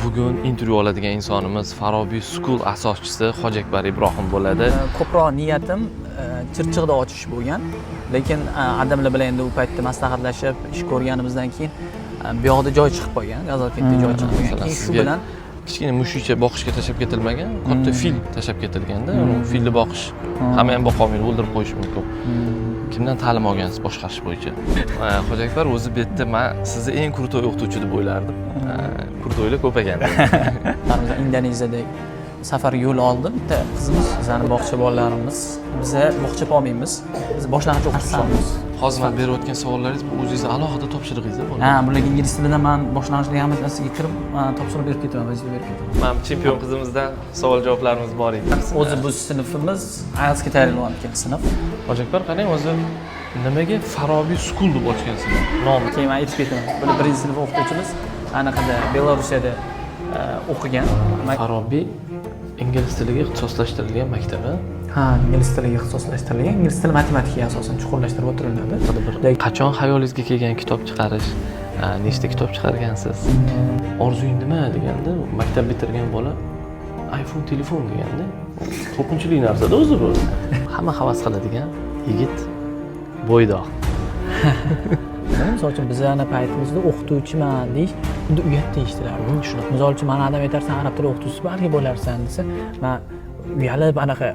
bugun intervyu oladigan insonimiz Forobiy School asoschisi Hojiakbar Ibrohim bo'ladi. Ko'proq niyatim Chirchiqda ochish bo'lgan, lekin adamlar bilan endi u paytda maslahatlashib ish ko'rganimizdan keyin bu yoqda joy chiqib qolgan, Gazalkentda joy chiqib qolgan. Keyin shu bilan kichkina mushukcha boqishga tashlab ketilmagan, katta fil tashlab ketilganda, filni boqish hamma ham boqa olmaydi, o'ldirib qo'yish mumkin. Kimdan ta'lim olgansiz boshqarish bo'yicha? Hojiakbar o'zi bu yerda men sizni eng krutoy o'qituvchi deb o'ylardim. Krutoylar ko'p ekan. Biz Indoneziyada safar yo'l oldim. Bitta qizimiz, bizani bog'cha bolalarimiz, biz bog'cha olmaymiz. Biz boshlang'ich o'qitamiz. Hozir men berayotgan savollaringiz bu o'zingizni alohida topshirig'ingiz bo'ladi. Ha, bularga ingliz tilidan men boshlang'ich hammasiga kirib, topshiriq berib ketaman, vazifa berib ketaman. Men chempion qizimizdan savol javoblarimiz bor edi. O'zi bu sinfimiz IELTSga tayyorlanayotgan sinf. Hojiakbar, qarang, o'zi nimaga Forobiy School deb ochgansizlar? Nomi. Keyin men aytib ketaman. Buni birinchi sinf o'qituvchimiz anaqada Belarusiyada o'qigan. Forobiy ingliz tiliga ixtisoslashtirilgan maktabi. Ha, ingliz tiliga ixtisoslashtirilgan. Ingliz tili matematikaga asosan chuqurlashtirib o'tiriladi. Qachon xayolingizga kelgan kitob chiqarish? Nechta kitob chiqargansiz? Orzuying nima deganda, maktab bitirgan bola iPhone telefon deganda, qo'rqinchli narsa-da o'zi bu. Hamma havas qiladigan yigit bo'ydoq. Misol uchun bizani paytimizda o'qituvchiman deyish xuddi uyatda eshitilardi. Shunaqa. Misol uchun meni adam aytarsan, arab tili o'qituvchisi balki bo'larsan desa, men uyalib anaqa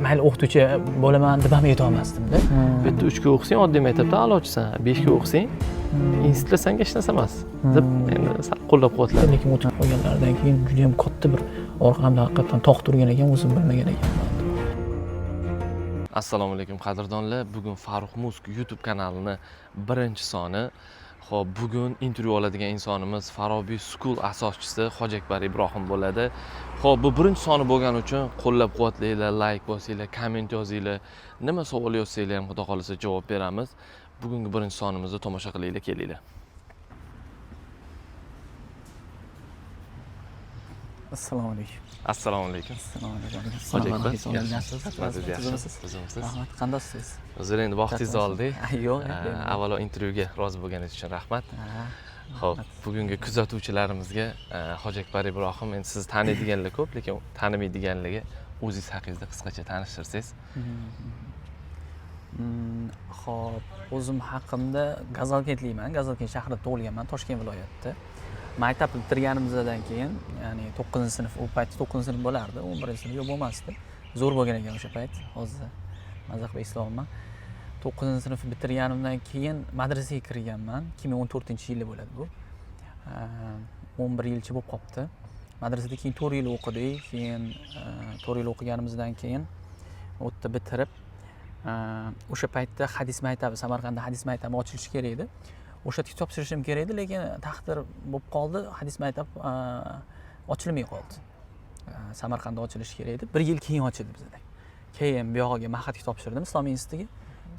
mayli o'qituvchi bo'laman deb ham ayta olmasdim-da. Bu yerda 3 ga o'qisang oddiy maktabda a'lochisan, 5 ga o'qisang institutda senga hech narsa emas deb endi sal qo'llab-quvvatlaydi. Lekin o'tib qolganlaridan keyin juda ham katta bir orqamda haqiqatan tog' turgan ekan, o'zim bilmagan ekanman. Assalomu alaykum qadrdonlar. Bugun Farruh Musk YouTube kanalining birinchi soni. Xo'p, bugun intervyu oladigan insonimiz Forobiy School asoschisi Hojiakbar Ibrohim bo'ladi. Xo'p, bu birinchi soni bo'lgani uchun qo'llab-quvvatlanglar, like bosinglar, komment yozinglar. Nima savol yozsanglar ham xudo xolisa javob beramiz. Bugungi birinchi sonimizni tomosha qilinglar, kelinglar. Assalomu alaykum. Assalomu alaykum. Assalomu alaykum. Hojiakbar, yaxshimisiz? Rahmat, qandaysiz? O'zlar endi vaqtingizni oldik. Yo'q, avvalo intervyuga rozi bo'lganingiz uchun rahmat. Xo'p, bugungi kuzatuvchilarimizga Hojiakbar Ibrohim, endi sizni taniydiganlar ko'p, lekin tanimaydiganlarga o'zingiz haqingizda qisqacha tanishtirsangiz. Xo'p, o'zim haqimda Gazalkentlikman. Gazalkent shahrida tug'ilganman, Toshkent viloyatida. Maktabni bitirganimizdan keyin, ya'ni 9-sinf, u paytda 9-sinf bo'lardi, 11-sinf yo'q bo'lmasdi. Zo'r bo'lgan ekan o'sha payt. Hozir mazah qilib eslolmayman. 9-sinf bitirganimdan keyin madrasaga kirganman. 2014-yili bo'ladi bu. 11 yilcha bo'lib qopti. Madrasada keyin 4 yil o'qidik. Keyin 4 yil o'qiganimizdan keyin o'tda bitirib, o'sha paytda hadis maktabi, Samarqandda hadis maktabi ochilishi kerak edi. O'sha yerga topshirishim kerak edi, lekin taqdir bo'lib qoldi, hadis maktab ochilmay qoldi. Samarqandda ochilishi kerak edi. 1 yil keyin ochildi bizda. Keyin bu yoqqa Mahadga topshirdim, Islom institutiga.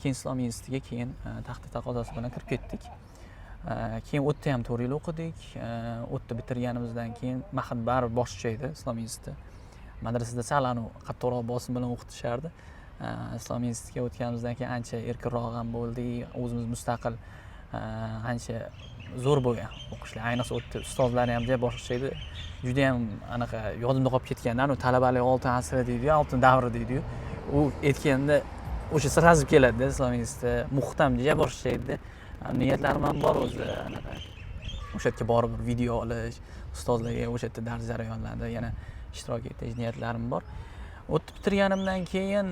Keyin Islom institutiga keyin taqdir taqozosi bilan kirib ketdik. Keyin o'tda ham 4 yil o'qidik. O'tda bitirganimizdan keyin Mahad baribir boshqa edi, Islom instituti. Madrasada sal qattiqroq bosim bilan o'qitishardi. Islom institutiga o'tganimizdan keyin ancha erkinroq ham bo'ldik, o'zimiz mustaqil ancha zo'r bo'lgan o'qishlar. Ayniqsa o'tda ustozlar ham juda boshqa edi. Juda ham anaqa yodimda qolib ketgandan, u talabalik oltin asri deydi-yu, oltin davri deydi-yu. U aytganda o'sha srazib keladi-da, Islom instituti. Muhtam juda boshqa edi. Niyatlarim ham bor o'zi anaqa. O'sha yerga borib video olish, ustozlarga o'sha yerda dars jarayonlarida yana ishtirok etish niyatlarim bor. O'tib bitirganimdan keyin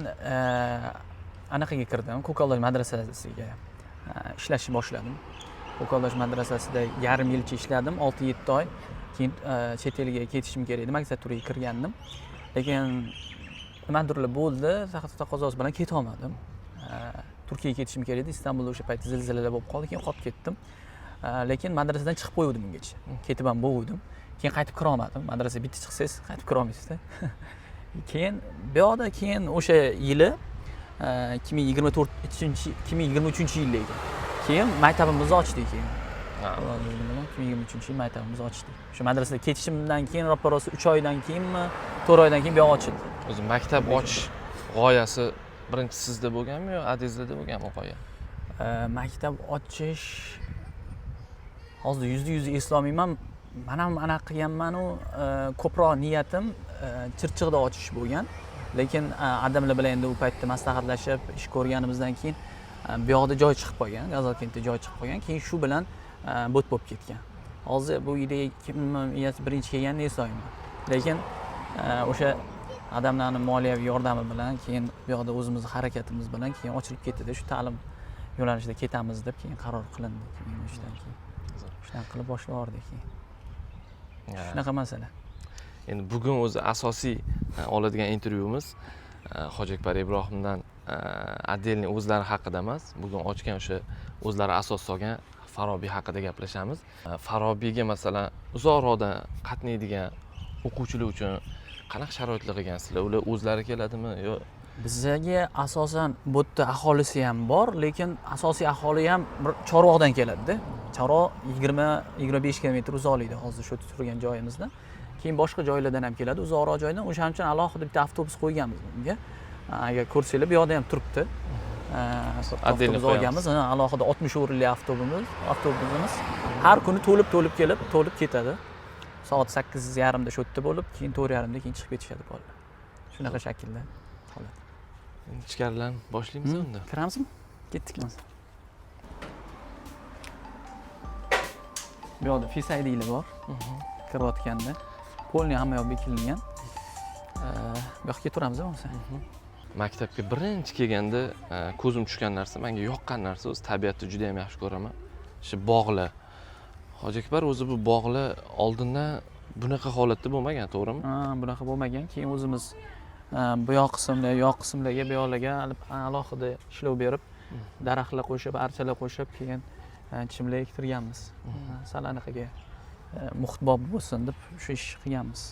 anaqaga kirdim, Ko'kaldosh madrasasiga ishlashni boshladim. Ko'kaldosh madrasasida yarim yilcha ishladim, 6-7 oy. Keyin chet elga ketishim kerak edi, magistraturaga kirgandim. Lekin nimadirlar bo'ldi, taqozosi bilan keta olmadim. Turkiyaga ketishim kerak edi, Istanbulda o'sha payt zilzilalar bo'lib qoldi, keyin qolib ketdim. Lekin madrasadan chiqib qo'ydim ungacha. Ketib ham bo'ldim. Keyin qaytib kira olmadim. Madrasaga bitta chiqsangiz qaytib kira olmaysiz-da. Keyin bu yoqda keyin o'sha yili 2023-yilda ekan. Keyin maktabimizni ochdik keyin. 2023-yil maktabimizni ochdik. O'sha madrasada ketishimdan keyin ro'parosi 3 oydan keyinmi, 4 oydan keyin bu yoq ochildi. O'zi maktab ochish g'oyasi birinchi sizda bo'lganmi yo adingizda bo'lganmi g'oya? Maktab ochish hozir %100 eslolmayman. men ham anaqa qilganman-u, ko'proq niyatim Chirchiqda ochish bo'lgan. Lekin adamlar bilan endi u paytda maslahatlashib, ish ko'rganimizdan keyin bu yoqda joy chiqib qolgan, Gazalkentda joy chiqib qolgan. Keyin shu bilan bot bo'lib ketgan. Hozir bu idea 2001 kelganda eslamayman. Lekin o'sha adamlarning moliyaviy yordami bilan keyin bu yoqda o'zimiz harakatimiz bilan keyin ochilib ketdi. Shu ta'lim yo'nalishida ketamiz deb keyin qaror qilindi. Keyin o'shdan keyin shunaqa qilib boshladik. Shunaqa masala. Endi bugun o'zi asosiy oladigan intervyumiz Hoji Akbar Ibrohimdan отдельный o'zlari haqida emas, bugun ochgan o'sha o'zlari asos solgan Farobiy haqida gaplashamiz. Farobiyga masalan uzoqroqdan qatnaydigan o'quvchilar uchun qanaqa sharoitlar qilgansizlar? Ular o'zlari keladimi yo Bizga asosan bu yerda aholisi ham bor, lekin asosiy aholi ham Chorvoqdan keladi-da. Chorvoq 20-25 kilometr uzoqlikda hozir shu turgan joyimizda. Keyin boshqa joylardan ham keladi, uzoqroq joydan. O'shaning uchun alohida bitta avtobus qo'yganmiz bunga. Agar ko'rsanglar, bu yoqda ham turibdi. Avtobus olganmiz, alohida 60 o'rinli avtobusimiz har kuni to'lib kelib, to'lib ketadi. Soat 8:30 da shu yerda bo'lib, keyin 4:30 da keyin chiqib ketishadi bolalar. Shunaqa shaklda holat. Ichkaridan boshlaymiz unda. Kiramizmi? Ketdik. Bu yoqda Face ID'lar bor. Kirayotganda polni hamma yoq bekilingan. Bu yoqqa turamiz bo'lmasa. Maktabga birinchi kelganda ko'zim tushgan narsa, menga yoqqan narsa o'zi tabiatni juda ham yaxshi ko'raman. Shu bog'lar. Hoji Akbar o'zi bu bog'lar oldindan bunaqa holatda bo'lmagan, to'g'rimi? Bunaqa bo'lmagan. Keyin o'zimiz bu yoq qismlarga bu yoqlarga alohida ishlov berib, daraxtlar qo'shib, archalar qo'shib, keyin chimlar ektirganmiz. Sal anaqaga muhtbob bo'lsin deb shu ish qilganmiz.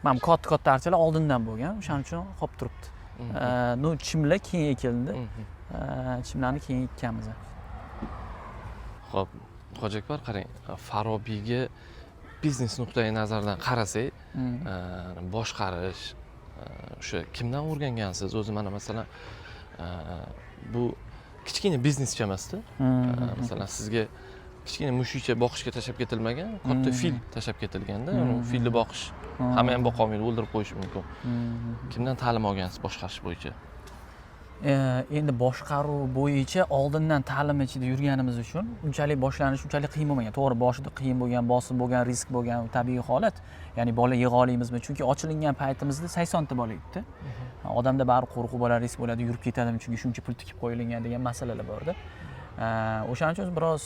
Mana katta archalar oldindan bo'lgan, o'shaning uchun qolib turibdi. No chimlar keyin ekildi. Chimlarni keyin ekkanmiz. Xo'p, Hoji Akbar qarang, Farobiyga biznes nuqtai nazaridan qarasak, boshqarish o'sha kimdan o'rgangansiz? O'zi mana masalan bu kichkina biznescha emasda. Masalan sizga kichkina mushukcha boqishga tashlab ketilmagan, katta fil tashlab ketilganda, filni boqish hamma ham boqa olmaydi, o'ldirib qo'yish mumkin. Kimdan ta'lim olgansiz boshqarish bo'yicha? Endi boshqaruv bo'yicha oldindan ta'lim ichida yurganimiz uchun unchalik boshlanish unchalik qiyin bo'lmagan. To'g'ri, boshida qiyin bo'lgan, bosim bo'lgan, risk bo'lgan tabiiy holat. Ya'ni bola yig'a olamizmi? Chunki ochilingan paytimizda 80 ta bola edi. Odamda bari qo'rquv bo'ladi, risk bo'ladi, yurib ketadimi chunki shuncha pul tikib qo'yilgan degan masalalar bor-da. O'shaning uchun biroz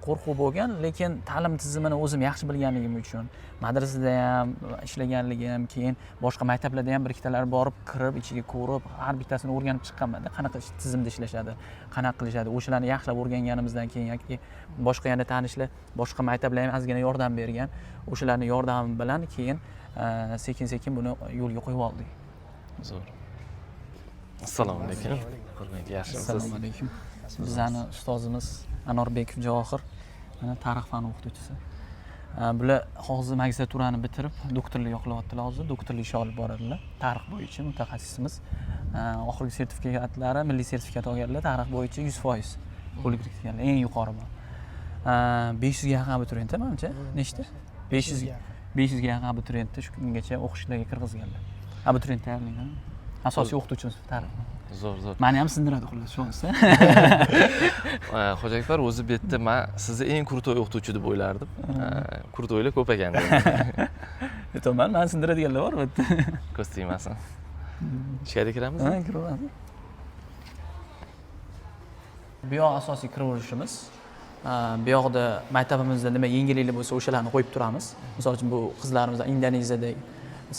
qo'rquv bo'lgan, lekin ta'lim tizimini o'zim yaxshi bilganligim uchun madrasada ham ishlaganligim, keyin boshqa maktablarda ham bir ikkitalar borib, kirib, ichiga ko'rib, har bittasini o'rganib chiqqanman-da, qanaqa tizimda ishlashadi, qanaqa qilishadi. O'shalarni yaxshilab o'rganganimizdan keyin yoki boshqa yana tanishlar, boshqa maktablar ham ozgina yordam bergan. O'shalarning yordami bilan keyin sekin-sekin buni yo'lga qo'yib oldik. Zo'r. Assalomu alaykum. Hurmatli yaxshimisiz? Assalomu alaykum. Bizning ustozimiz Anorbekov Javohir, mana tarix fani o'qituvchisi. Bular hozir magistraturani bitirib, doktorlik qilyaptilar hozir, doktorlik ish olib boradilar. Tarix bo'yicha mutaxassisimiz. Oxirgi sertifikatlari, milliy sertifikat olganlar, tarix bo'yicha 100% qo'lga kiritganlar, eng yuqori bor. 500 ga yaqin abituriyent menimcha, nechta? 500 ga yaqin abituriyentni shu kungacha o'qishlarga kirgizganlar. Abituriyent tayyorlangan. Asosiy o'qituvchimiz tarix. Zo'r. Meni ham sindiradi xullas shu onsa. Hoji Akbar o'zi bu yerda men sizni eng krutoy o'qituvchi deb o'ylardim. Krutoylar ko'p ekan. Aytaman, meni sindiradiganlar bor bu yerda. Ko'z tegmasin. Ichkariga kiramizmi? Ha, kiraveramiz. Bu yoq asosiy kiraverishimiz. Bu yoqda maktabimizda nima yengilliklar bo'lsa, o'shalarni qo'yib turamiz. Misol uchun bu qizlarimiz Indoneziyada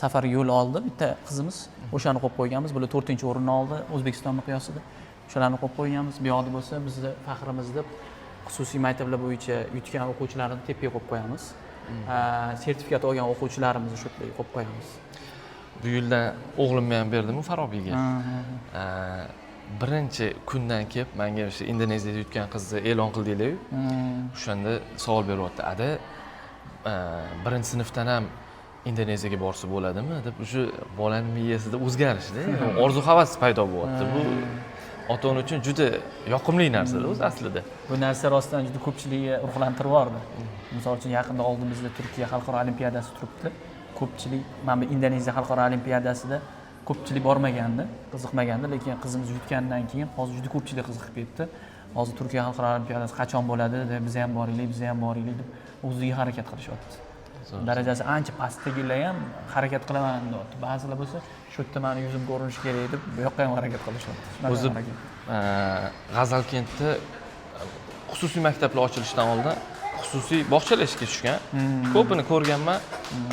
safar yo'l oldi, bitta qizimiz o'shani qo'yib qo'yganmiz. Bular 4-o'rinni oldi O'zbekiston miqyosida. O'shalarni qo'yib qo'yganmiz. Bu yoqda bo'lsa, bizni faxrimiz deb xususiy maktablar bo'yicha yutgan o'quvchilarni tepaga qo'yib qo'yamiz. Sertifikat olgan o'quvchilarimizni shu yerga qo'yib qo'yamiz. Bu yildan o'g'limni ham berdim Farobiyga. Birinchi kundan kelib menga o'sha Indoneziyada yutgan qizni e'lon qildinglar-ku. O'shanda savol beryapti. Ada, birinchi sinfdan ham Indoneziyaga borsa bo'ladimi deb o'sha bolaning miyasida o'zgarishda, orzu havas paydo bo'lyapti. Bu ota-ona uchun juda yoqimli narsa-da o'zi aslida. Bu narsa rostdan juda ko'pchilikni ruhlantirib yubordi. Misol uchun yaqinda oldimizda Turkiya xalqaro olimpiadasi turibdi. Ko'pchilik mana bu Indoneziya xalqaro olimpiadasida ko'pchilik bormagandi, qiziqmagandi, lekin qizimiz yutgandan keyin hozir juda ko'pchilik qiziqib ketdi. Hozir Turkiya xalqaro olimpiadasi qachon bo'ladi deb biz ham boraylik deb o'ziga harakat qilishyapti. Darajasi ancha pastdagilar ham harakat qilaman deyapti. Ba'zilar bo'lsa shu yerda meni yuzim ko'rinishi kerak deb bu yoqqa ham harakat qilishyapti. O'zi G'azalkentda xususiy maktablar ochilishidan oldin xususiy bog'chalar ishga tushgan. Ko'pini ko'rganman.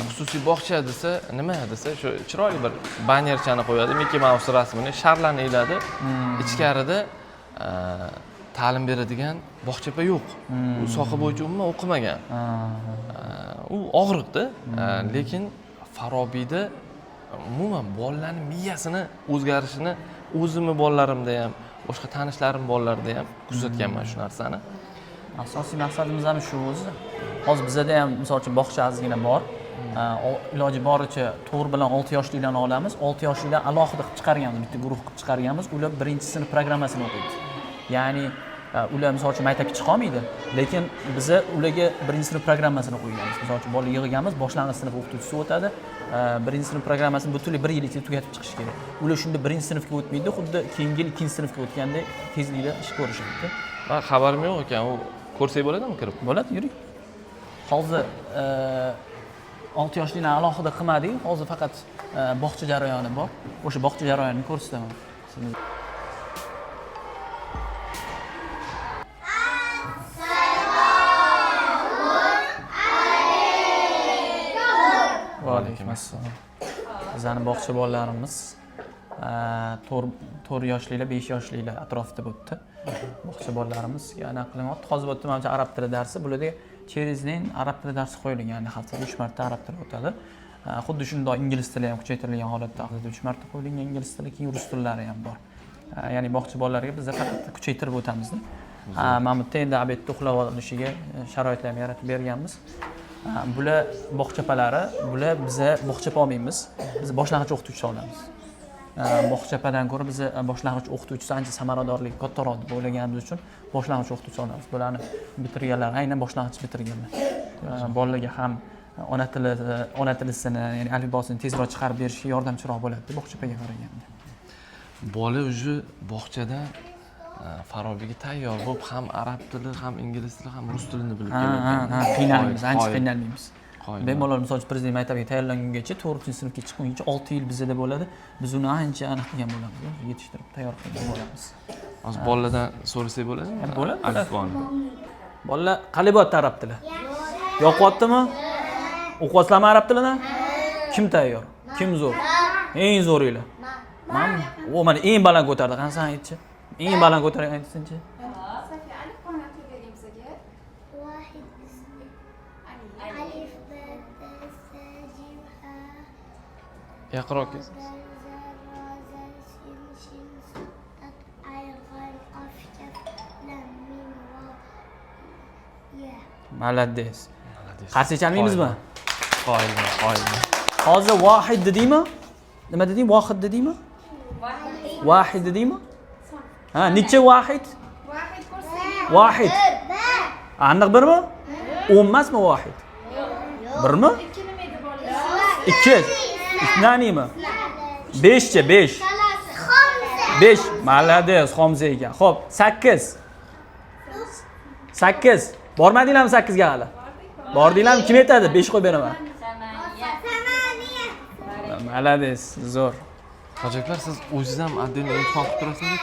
Xususiy bog'cha desa, nima desa, shu chiroyli bir bannerchani qo'yadi, Mickey Mouse rasmini, sharlarni iladi. Ichkarida ta'lim beradigan bog'chapa yo'q. U soha bo'yicha umuman o'qimagan. U og'riqda, lekin Farobiyda umuman bolalarning miyasini o'zgarishini o'zimni bolalarimda ham, boshqa tanishlarim bolalarida ham kuzatganman shu narsani. Asosiy maqsadimiz ham shu o'zi. Hozir bizda ham misol uchun bog'cha ozgina bor. Iloji boricha 4 bilan 6 yoshlilarni olamiz. 6 yoshlilar alohida qilib chiqarganmiz, bitta guruh qilib chiqarganmiz. Ular 1-sinf programmasini o'qiydi. Ya'ni ular misol uchun maktabga chiqa olmaydi, lekin biz ularga 1-sinf programmasini qo'yganmiz. Misol uchun bolalar yig'ganmiz, boshlang'ich sinf o'qituvchisi o'tadi. 1-sinf programmasini butunlay 1 yil ichida tugatib chiqish kerak. Ular shunda 1-sinfga o'tmaydi, xuddi keyingi yil 2-sinfga o'tgandek tezlikda ish ko'rishadi. Men xabarim yo'q ekan, u ko'rsak bo'ladimi kirib? Bo'ladi, yuring. Hozir 6 yoshlikni alohida qilmadik. Hozir faqat bog'cha jarayoni bor. O'sha bog'cha jarayonini ko'rsataman. Va alaykum assalom. Bizning bog'cha bolalarimiz 4 yoshlilar, 5 yoshlilar atrofida bo'ldi. Bog'cha bolalarimiz yana qilyapti. Hozir bo'tdi mana arab tili darsi. Bularda через день arab tili darsi qo'yilgan, ya'ni haftada 3 marta arab tili o'tadi. Xuddi shunday ingliz tili ham kuchaytirilgan holatda haftada 3 marta qo'yilgan ingliz tili, keyin rus tillari ham bor. Ya'ni bog'cha bolalariga biz faqat kuchaytirib o'tamiz. Mana bu yerda endi obedda uxlab olishiga sharoitlarni yaratib berganmiz. Bular bog'chapalari, bular biz bog'chapa olmaymiz. Biz boshlang'ich o'qituvchi olamiz. Bog'chapadan ko'ra biz boshlang'ich o'qituvchisi ancha samaradorlik kattaroq deb o'ylaganimiz uchun boshlang'ich o'qituvchi olamiz. Bularni bitirganlar, aynan boshlang'ich bitirganlar. Bolalarga ham ona tilisini, ya'ni alifbosini tezroq chiqarib berishga yordamchiroq bo'ladi bog'chapaga qaraganda. Bola o'zi bog'chadan Farobiyga tayyor bo'lib, ham arab tili, ham ingliz tili, ham rus tilini bilib keladi. Qiynalmaymiz, ancha qiynalmaymiz. Bemalol misol uchun prezident maktabiga tayyorlangungacha 4-sinfga chiqquncha 6 yil bizda bo'ladi. Biz uni ancha aniq qilgan bo'lamiz, yetishtirib tayyor qilgan bo'lamiz. Hozir bolalardan so'rasak bo'ladimi? Bo'ladi. Alifboni. Bolalar qalay bo'lyapti arab tili? Yoqyaptimi? O'qiyapsizlarmi arab tilini? Kim tayyor? Kim zo'r? Eng zo'ringlar. Mana eng baland ko'tardi, qancha aytchi? Eng baland ko'targan aytsinchi. Yaqinroq kes. Malades. Qarshi chalmaymizmi? Qoyilman. Hozir vohid dedingmi? Nima deding? Vohid dedingmi? Vohid dedingmi? Ha, necha vohid? Vohid. Aniq birmi? 10 emasmi vohid? Birmi? 2. Nanimi? 5cha, 5. 5. Malades, Xomza ekan. Xo'p, 8. 8. Bormadinglarmi 8 ga hali? Bordinglarmi? Kim aytadi? 5 qo'yib beraman. Malades, zo'r. Hojiakbar, siz o'zingiz ham отдельно imtihon qilib turasizmi?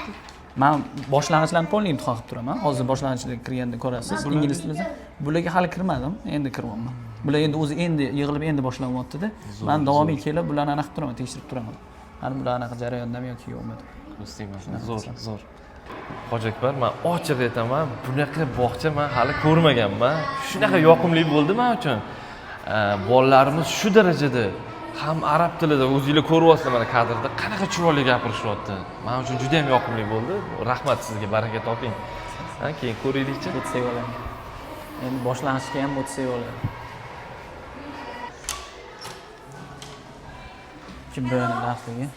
Men boshlang'ichlarni polni imtihon qilib turaman. Hozir boshlang'ichlarga kirganda ko'rasiz. Ingliz tilida. Bularga hali kirmadim, endi kiryapman. Bular endi o'zi endi yig'ilib endi boshlanyapti-da. Men davomiy kelib bularni aniq turaman, tekshirib turaman. Hali bular anaqa jarayondami yoki yo'qmi deb. Zo'r. Hojiakbar, men ochiq aytaman, bunaqa bog'cha men hali ko'rmaganman. Shunaqa yoqimli bo'ldi men uchun. Bolalarimiz shu darajada ham arab tilida o'zingizlar ko'ryapsizlar mana kadrda qanaqa chiroyli gapirishyapti. Men uchun juda ham yoqimli bo'ldi. Rahmat sizga, baraka toping. Keyin ko'raylikchi. O'tsak bo'ladi. Endi boshlang'ichga ham o'tsak bo'ladi. Kim bilan daxliga?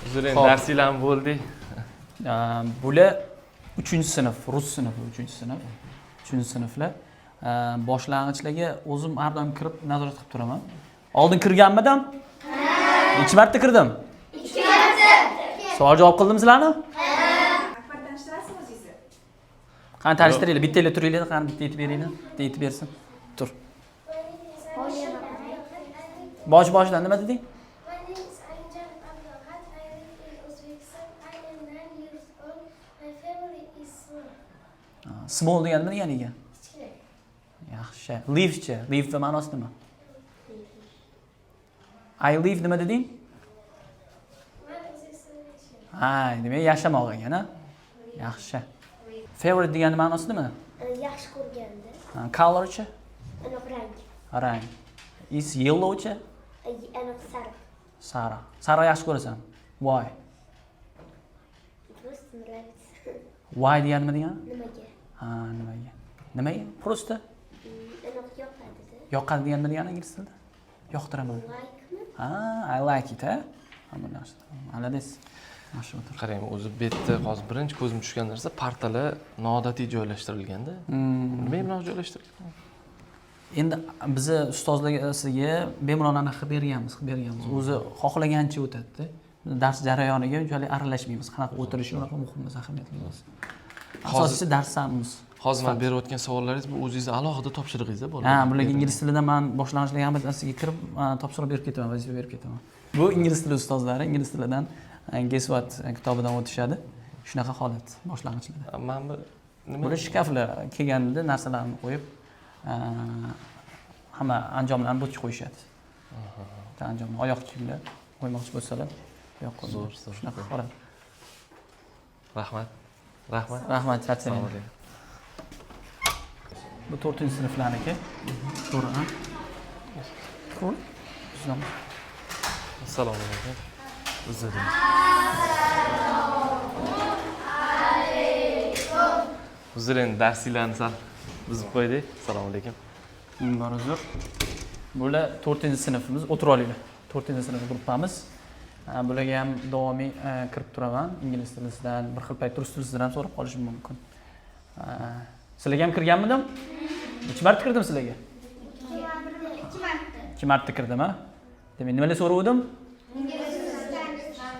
Uzr, Xo'p. darsinglar bo'ldik. Bular 3-sinf, rus sinfi 3-sinf. 3-sinflar. Boshlang'ichlarga o'zim har doim kirib nazorat qilib turaman. Oldin kirganmidim? Necha marta kirdim? 2 marta. Savol javob qildimmi sizlarni? Akbar tanishtirasizmi o'zingizni? Qani tanishtiringlar, bittanglar turinglar, qani bitta aytib beringlar, bitta aytib bersin. Tur. Boshidan nima deding? My name is Anjan Abdulhat. I live in Uzbekistan. I am 9 years old. My family is small. Small degani nima deganiga? Kichkina. Yaxshi. Live-chi. Live ma'nosi nima? I live nima deding? My existence. Ha, demak yashamoq ekan-a. Yaxshi. Favorite degani ma'nosi nima? Yaxshi ko'rganda. Color-chi? Aniq rang. Rang. Is yellow-chi? Aniq sariq. Sariq. Sariq yaxshi ko'rasan. Why? Просто нравится. Why degani nima degani? Nimaga? Ha, nimaga? Nimaga? Просто Aniq yoqadi-da. yoqadi degani nima degani ingliz tilida? Yoqtiraman. Like-mi? Ha, I like it, ha? Hamma yaxshi. Malades. Yaxshi o'tir. Qarang, o'zi betda hozir birinchi ko'zim tushgan narsa partalar noodatiy joylashtirilganda. Nima bilan joylashtirilgan? Endi bizni ustozlarga bemalol anaqa qilib berganmiz. O'zi xohlagancha o'tadi-da. Dars jarayoniga unchalik aralashmaymiz. Qanaqa o'tirishi unaqa muhim emas, ahamiyatli emas. Asosiysi darslarimiz. Hozir men berayotgan savollaringiz bu o'zingizning alohida topshirig'ingiz bo'ladi. Ha, bularga ingliz tilidan men boshlang'ichda hamma narsaga kirib, topshiriq berib ketaman, vazifa berib ketaman. Bu ingliz tili ustozlari ingliz tilidan Guess What kitobidan o'tishadi. Shunaqa holat boshlang'ichlarda. Men bu nima? Bular shkaflar kelganida narsalarni qo'yib, hamma anjomlarni bo'tga qo'yishadi. Anjomlar, oyoq kiyimlar qo'ymoqchi bo'lsalar, yo'q qo'yadi. Zo'r. Shunaqa holat. Rahmat. Rahmat, charchalang. Bu 4-sinflarniki. To'g'ri, ha? To'g'ri. Assalomu alaykum. Uzr. Uzr, endi darsinglarni sal buzib qo'ydik. Assalomu alaykum. Bor uzr. Bular 4-sinfimiz, o'tirib olinglar. 4-sinf gruppamiz. Bularga ham davomiy kirib turaman. Ingliz tilidan, bir xil payt rus tilidan ham so'rab qolishim mumkin. Sizlarga ham kirganmidim? Necha marta kirdim sizlarga? 2 marta. 2 marta kirdim, ha? Demak, nimalar so'ragandim? Ingliz tilida.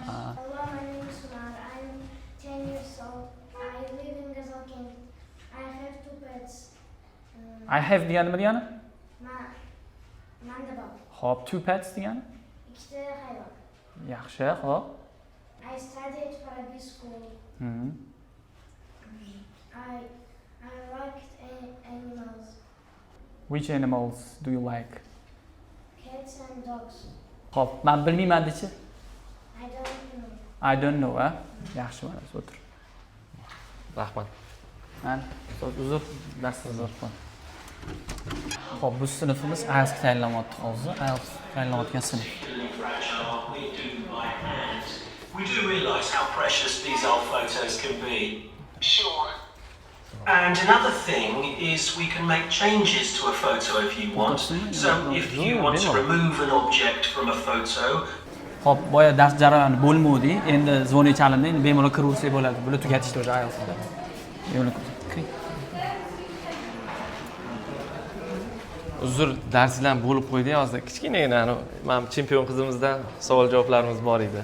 Hello, my name is Sumar. I am 10 years old. I live in Gazalkent. I have 2 pets. I have degani nima degani? Manda bor. Hop, 2 pets degani? Ikkita hayvon. Yaxshi, hop. I study at Farabi School. I liked animals, Which animals do you like? cats and dogs. Hop, men bilmayman dechi. I don't know. I don't know, ha? Yaxshi, mana o'tir. Rahmat. Man uzr, dars uzr. Hop, bu sinfimiz IELTS tayinlanyapti hozir. IELTS tayinlanayotgan sinf. We do realise how precious these old photos can be. Sure. And another thing is we can make changes to a photo if you want. So if you want to remove an object from a photo, Hop, boya dars jarayoni bo'lmadi. Endi zvoniy chalindi. Endi bemalol kiraversak bo'ladi. Bular tugatishdi o'sha IELTSda. Bemalol kiring. Uzr, darslar bo'lib qo'ydik. Hozir kichkinagina men chempion qizimizdan savol javoblarimiz bor edi.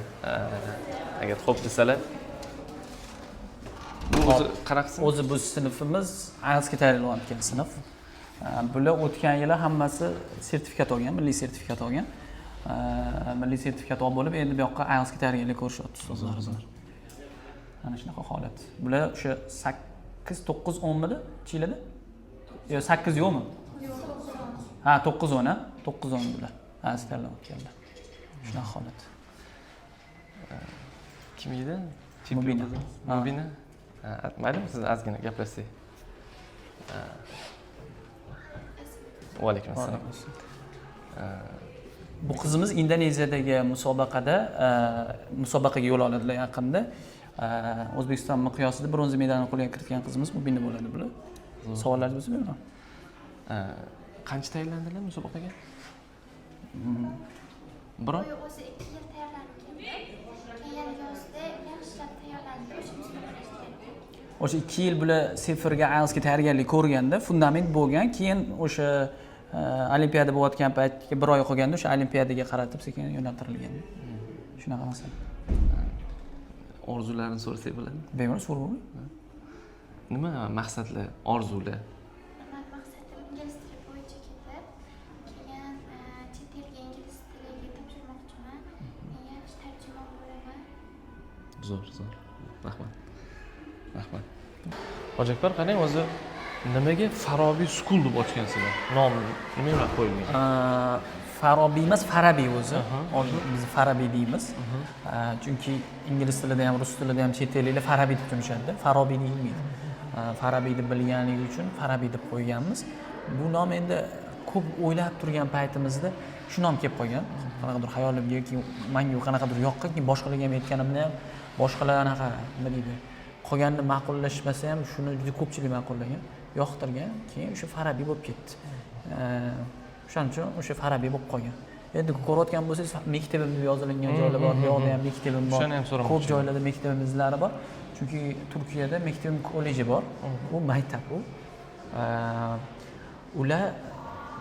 Agar xo'p desalar. Bu o'zi qanaqasi? O'zi bu sinfimiz IELTSga tayyorlanayotgan sinf. Bular o'tgan yili hammasi sertifikat olgan, milliy sertifikat olgan. Milliy sertifikat olib bo'lib, endi bu yoqqa IELTSga tayyorgarlik ko'rishyapti ustozlarimiz. Mana shunaqa holat. Bular o'sha 8, 9, 10 midi? Chilada? Yo, 8 yo'qmi? Ha, 9, 10, ha? 9, 10 bular. Ha, tayyorlanayotganlar. Shunaqa holat. Kim edi? Mubina. Mubina. Maylimi siz ozgina gaplashsak? Va alaykum assalom. Bu qizimiz Indoneziyadagi musobaqaga yo'l oladilar yaqinda. O'zbekiston miqyosida bronza medalni qo'lga kiritgan qizimiz Mubina bo'ladi bular. Savollaringiz bo'lsa beraman. Qancha tayyorlandilar musobaqaga? Biror? O'zi 2 yil tayyorlanib keldi. Keyin o'sha 2 yil bular seferga IELTSga tayyorgarlik ko'rganda fundament bo'lgan, keyin o'sha olimpiada bo'layotgan paytga 1 oy qolganda o'sha olimpiadaga qaratib sekin yo'naltirilgan. Shunaqa masala. Orzularini so'rasak bo'ladi. Bemalol so'ravering. Nima maqsadlar, orzular? Maqsadim ingliz tili bo'yicha ketib, keyin chet elga ingliz tiliga topshirmoqchiman. Yaxshi tarjimon bo'laman. Zo'r. Rahmat. Hoji Akbar, qarang, o'zi nimaga Farobiy School deb ochgansizlar? Nomni nima bilan qo'yilgan? Farobiy emas, Farabiy o'zi. Biz Farabiy deymiz. Chunki ingliz tilida ham, rus tilida ham chet elliklar Farabiy deb tushunishadi. Farobiy deyilmaydi. Farabiy deb bilganligi uchun Farabiy deb qo'yganmiz. Bu nom endi ko'p o'ylab turgan paytimizda shu nom kelib qolgan. Qanaqadir xayolimga yoki menga qanaqadir yoqqan, keyin boshqalarga ham aytganimda ham boshqalar anaqa nima deydi, qolganini ma'qullashmasa ham shuni juda ko'pchilik ma'qullagan, yoqtirgan, keyin o'sha Farabiy bo'lib ketdi. O'shaning uchun o'sha Farabiy bo'lib qolgan. Endi ko'rayotgan bo'lsangiz, maktabimda yozilgan joylar bor, bu yoqda ham maktabim bor. Ko'p joylarda maktabim izlari bor. Chunki Turkiyada maktabim kolleji bor. U maktab u. Ular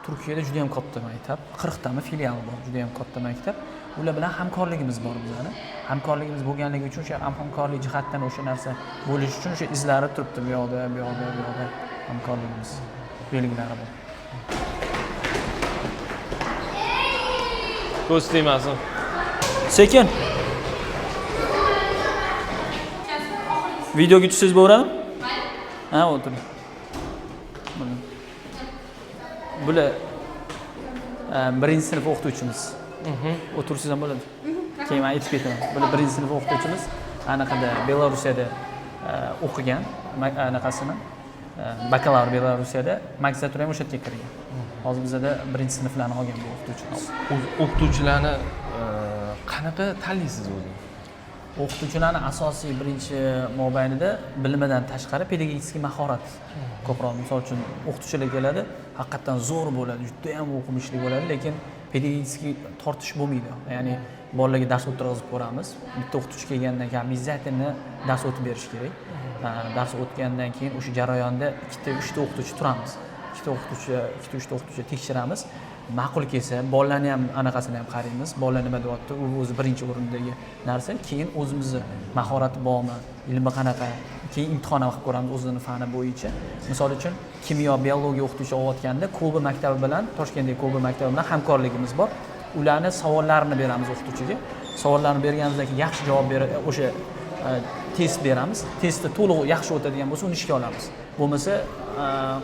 Turkiyada juda ham katta maktab, 40 tami filiali bor, juda ham katta maktab. Ular bilan hamkorligimiz bor bizning. Hamkorligimiz bo'lganligi uchun o'sha hamkorlik jihatdan o'sha narsa bo'lish uchun o'sha izlari turibdi, bu yoqda hamkorligimiz belgilari bor. Ko'z tegmasin. Sekin. Videoga tushsiz bo'ladimi? Ha, o'tiring. Bular birinchi sinf o'qituvchimiz. O'tirsangiz ham bo'ladi. Keyin men aytib ketaman. Bular birinchi sinf o'qituvchimiz. Anaqada Belarusiyada o'qigan, anaqasini bakalavr Belarusiyada, magistratura ham o'sha yerga kirgan. Hozir bizda birinchi sinflarni olgan bu o'qituvchimiz. O'qituvchilarni qanaqa tanlaysiz o'zi? O'qituvchilarni asosiy birinchi mobaynida bilimidan tashqari pedagogik mahorat ko'proq. Misol uchun o'qituvchilar keladi, haqiqatan zo'r bo'ladi, juda ham o'qimishli bo'ladi, lekin pedagogik tortish bo'lmaydi. Ya'ni bolalarga dars o'tkazib ko'ramiz. Bitta o'qituvchi kelgandan keyin обязательно dars o'tib berish kerak. Dars o'tgandan keyin o'sha jarayonda 2-3 ta o'qituvchi turamiz. 2 ta o'qituvchi tekshiramiz. Ma'qul kelsa, bolalarni ham anaqasini ham qaraymiz. Bolalar nima deyapti? U o'zi birinchi o'rindagi narsa. Keyin o'zimizni mahorati bormi, ilmi qanaqa, keyin imtihon ham qilib ko'ramiz o'zining fani bo'yicha. Misol uchun kimyo, biologiya o'qituvchi olayotganda Ko'bi maktabi bilan, Toshkentdagi Ko'bi maktabi bilan hamkorligimiz bor. Ularni savollarini beramiz o'qituvchiga. Savollarni berganimizdan keyin yaxshi javob berib, o'sha test beramiz. Testni to'liq yaxshi o'tadigan bo'lsa, uni ishga olamiz. Bo'lmasa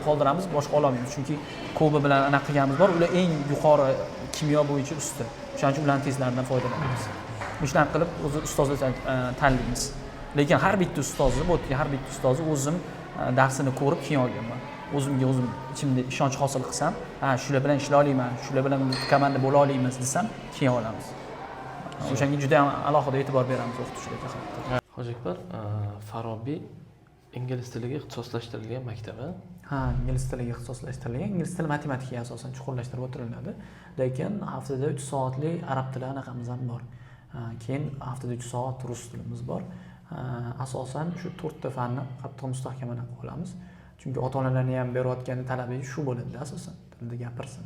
qoldiramiz, boshqa olmaymiz. Chunki Ko'bi bilan anaqa qilganimiz bor. Ular eng yuqori kimyo bo'yicha usti. Shuning uchun ularning testlaridan foydalanamiz. Shunaqa qilib o'zi ustozlar tanlaymiz. Lekin har bitta ustozni, bu yerga har bitta ustozni o'zim darsini ko'rib keyin olganman. O'zimga o'zim ichimda ishonch hosil qilsam, shular bilan ishlay olaman, shular bilan komanda bo'la olamiz desam, keyin olamiz. O'shanga juda ham alohida e'tibor beramiz o'qituvchilarga hatto. Hoji Akbar, Farobiy ingliz tiliga ixtisoslashtirilgan maktabi. Ha, ingliz tiliga ixtisoslashtirilgan. Ingliz tili matematikaga asosan chuqurlashtirib o'tiriladi. Lekin haftada 3 soatlik arab tili anaqamiz ham bor. Keyin haftada 3 soat rus tilimiz bor. Asosan shu 4 ta fanni qattiq mustahkamlab qolamiz. Chunki ota-onalarning ham berayotgan talabi shu bo'ladi asosan, tilda gapirsin.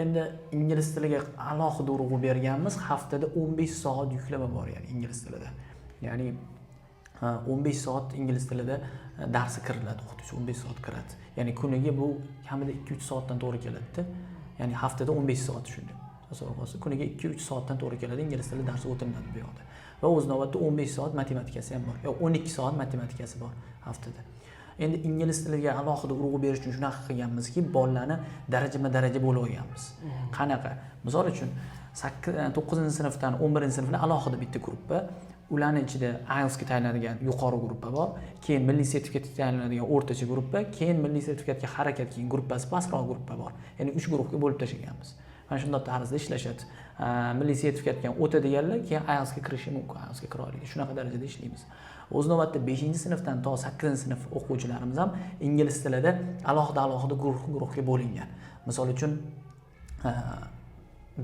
Endi ingliz tiliga alohida urg'u berganmiz, haftada 15 soat yuklama bor, ya'ni ingliz tilida. Ya'ni 15 soat ingliz tilida darsi kiriladi, o'qituvchi 15 soat kiradi. Ya'ni kuniga bu kamida 2-3 soatdan to'g'ri keladi. Ya'ni haftada 15 soat shunday. Asosan kuniga 2-3 soatdan to'g'ri keladi ingliz tili darsi o'tiladi bu yoqda. Va o'z navbatida 15 soat matematikasi ham bor. Yo, 12 soat matematikasi bor haftada. Endi ingliz tiliga alohida urg'u berish uchun shunaqa qilganmizki, bolalarni darajama-daraja bo'lib olganmiz. Qanaqa? Misol uchun 9-sinfdan 11-sinfni alohida bitta gruppa, ularning ichida IELTSga tayyorlanadigan yuqori gruppa bor, keyin milliy sertifikatga tayyorlanadigan o'rtacha gruppa, keyin milliy sertifikatga harakat qilgan gruppasi pastroq gruppa bor. Ya'ni 3 guruhga bo'lib tashlaganmiz. Mana shunday tarzda ishlashadi. Milliy sertifikatga o'tadiganlar keyin IELTSga kirishi mumkin, IELTSga kira oladi. Shunaqa darajada ishlaymiz. O'z navbatda 5-sinfdan to 8-sinf o'quvchilarimiz ham ingliz tilida alohida guruhga bo'lingan. Misol uchun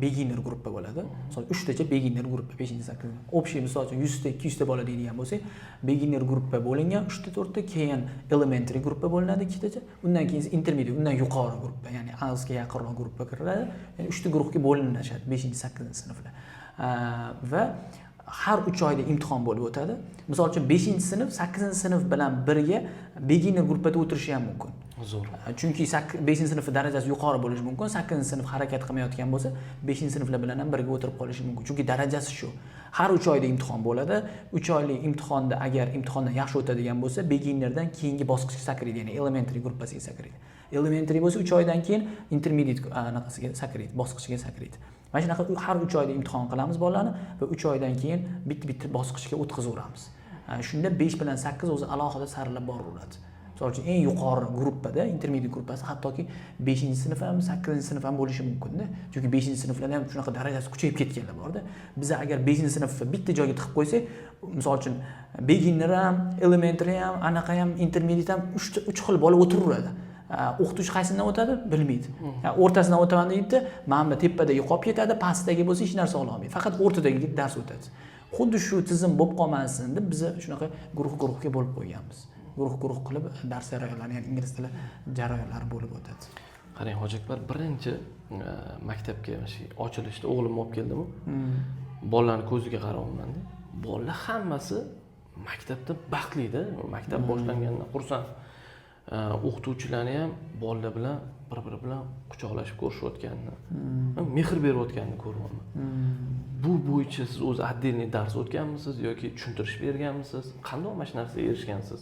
beginner gruppa bo'ladi. Misol 3 tacha beginner gruppa 5-8. Общий misol uchun 100 ta 200 ta bola deydigan bo'lsak, beginner gruppa bo'lingan 3 ta 4 ta, keyin elementary gruppa bo'linadi 2 tacha. Undan keyin intermediate, undan yuqori gruppa, ya'ni ASga yaqinroq gruppa kiradi. Ya'ni 3 ta guruhga bo'linishadi 5-8 sinflar. Va har 3 oyda imtihon bo'lib o'tadi. Misol uchun 5-sinf 8-sinf bilan birga beginner gruppada o'tirishi ham mumkin. Zo'r. Chunki 5-sinf darajasi yuqori bo'lishi mumkin, 8-sinf harakat qilmayotgan bo'lsa, 5-sinflar bilan ham birga o'tirib qolishi mumkin. Chunki darajasi shu. Har 3 oyda imtihon bo'ladi. 3 oylik imtihonda agar imtihondan yaxshi o'tadigan bo'lsa, beginnerdan keyingi bosqichga sakraydi, ya'ni elementary gruppasiga sakraydi. Elementary bo'lsa 3 oydan keyin intermediate anaqasiga sakraydi, bosqichiga sakraydi. Mana shunaqa har 3 oyda imtihon qilamiz bolalarni va 3 oydan keyin bitta bosqichga o'tkazaveramiz. Shunda 5 bilan 8 o'zi alohida saralab boraveradi. Misol uchun eng yuqori gruppada, intermediate gruppasi hattoki 5-sinf ham, 8-sinf ham bo'lishi mumkin-da. Chunki 5-sinflarda ham shunaqa darajasi kuchayib ketganlar bor-da. Biz agar 5-sinfni bitta joyga tiqib qo'ysak, misol uchun beginner ham, elementary ham, anaqa ham, intermediate ham 3 xil bola o'tiraveradi. O'qituvchi qaysidan o'tadi bilmaydi. O'rtasidan o'taman deydi, mana bu tepadagi qolib ketadi, pastdagi bo'lsa hech narsa ola olmaydi. Faqat o'rtadagi dars o'tadi. Xuddi shu tizim bo'lib qolmasin deb biz shunaqa guruh-guruhga bo'lib qo'yganmiz. Guruh-guruh qilib dars jarayonlari, ya'ni ingliz tili jarayonlari bo'lib o'tadi. Qarang, Hoji Akbar birinchi maktabga shu ochilishda o'g'lim olib keldim. Bolalarning ko'ziga qarayapman-da. Bolalar hammasi maktabda baxtli-da. Maktab boshlangandan xursand. O'qituvchilarni ham bolalar bilan bir-biri bilan quchoqlashib ko'rishayotganini, mehr berayotganini ko'ryapman. Bu bo'yicha siz o'zi отдельный dars o'tganmisiz yoki tushuntirish berganmisiz? Qanday mana shu narsaga erishgansiz?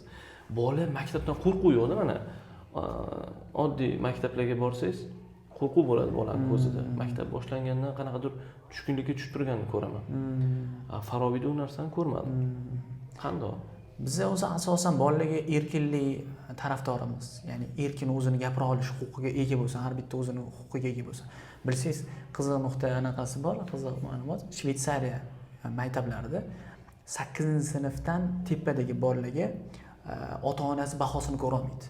Bola maktabdan qo'rquv yo'qda mana. Oddiy maktablarga borsangiz, qo'rquv bo'ladi bolaning ko'zida. Maktab boshlangandan qanaqadir tushkunlikka tushib turganini ko'raman. Farobiyda u narsani ko'rmadim. Qanday? Biz o'zi asosan bolalarga erkinlik tarafdorimiz. Ya'ni erkin o'zini gapira olish huquqiga ega bo'lsa, har bitta o'zini huquqiga ega bo'lsa. Bilsangiz, qiziq nuqta anaqasi bor, qiziq ma'lumot. Shveysariya maktablarida 8-sinfdan tepadagi bolalarga ota-onasi bahosini ko'ra olmaydi.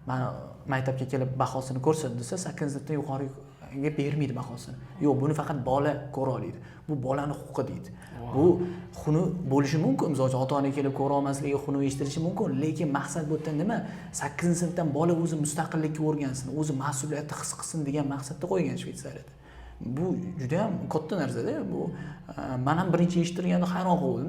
Mana maktabga kelib bahosini ko'rsat desa, 8-sinfdan yuqoriga bermaydi bahosini. Yo'q, buni faqat bola ko'ra oladi. Bu bolaning huquqi deydi. Bu xunuk bo'lishi mumkin. Misol uchun ota-ona kelib ko'ra olmasligi xunuk eshitilishi mumkin, lekin maqsad bu yerda nima? 8-sinfdan bola o'zi mustaqillikka o'rgansin, o'zi mas'uliyatni his qilsin degan maqsadda qo'ygan Shveysariyada. Bu juda ham katta narsa-da. Bu men ham birinchi eshittirganda hayron qoldim.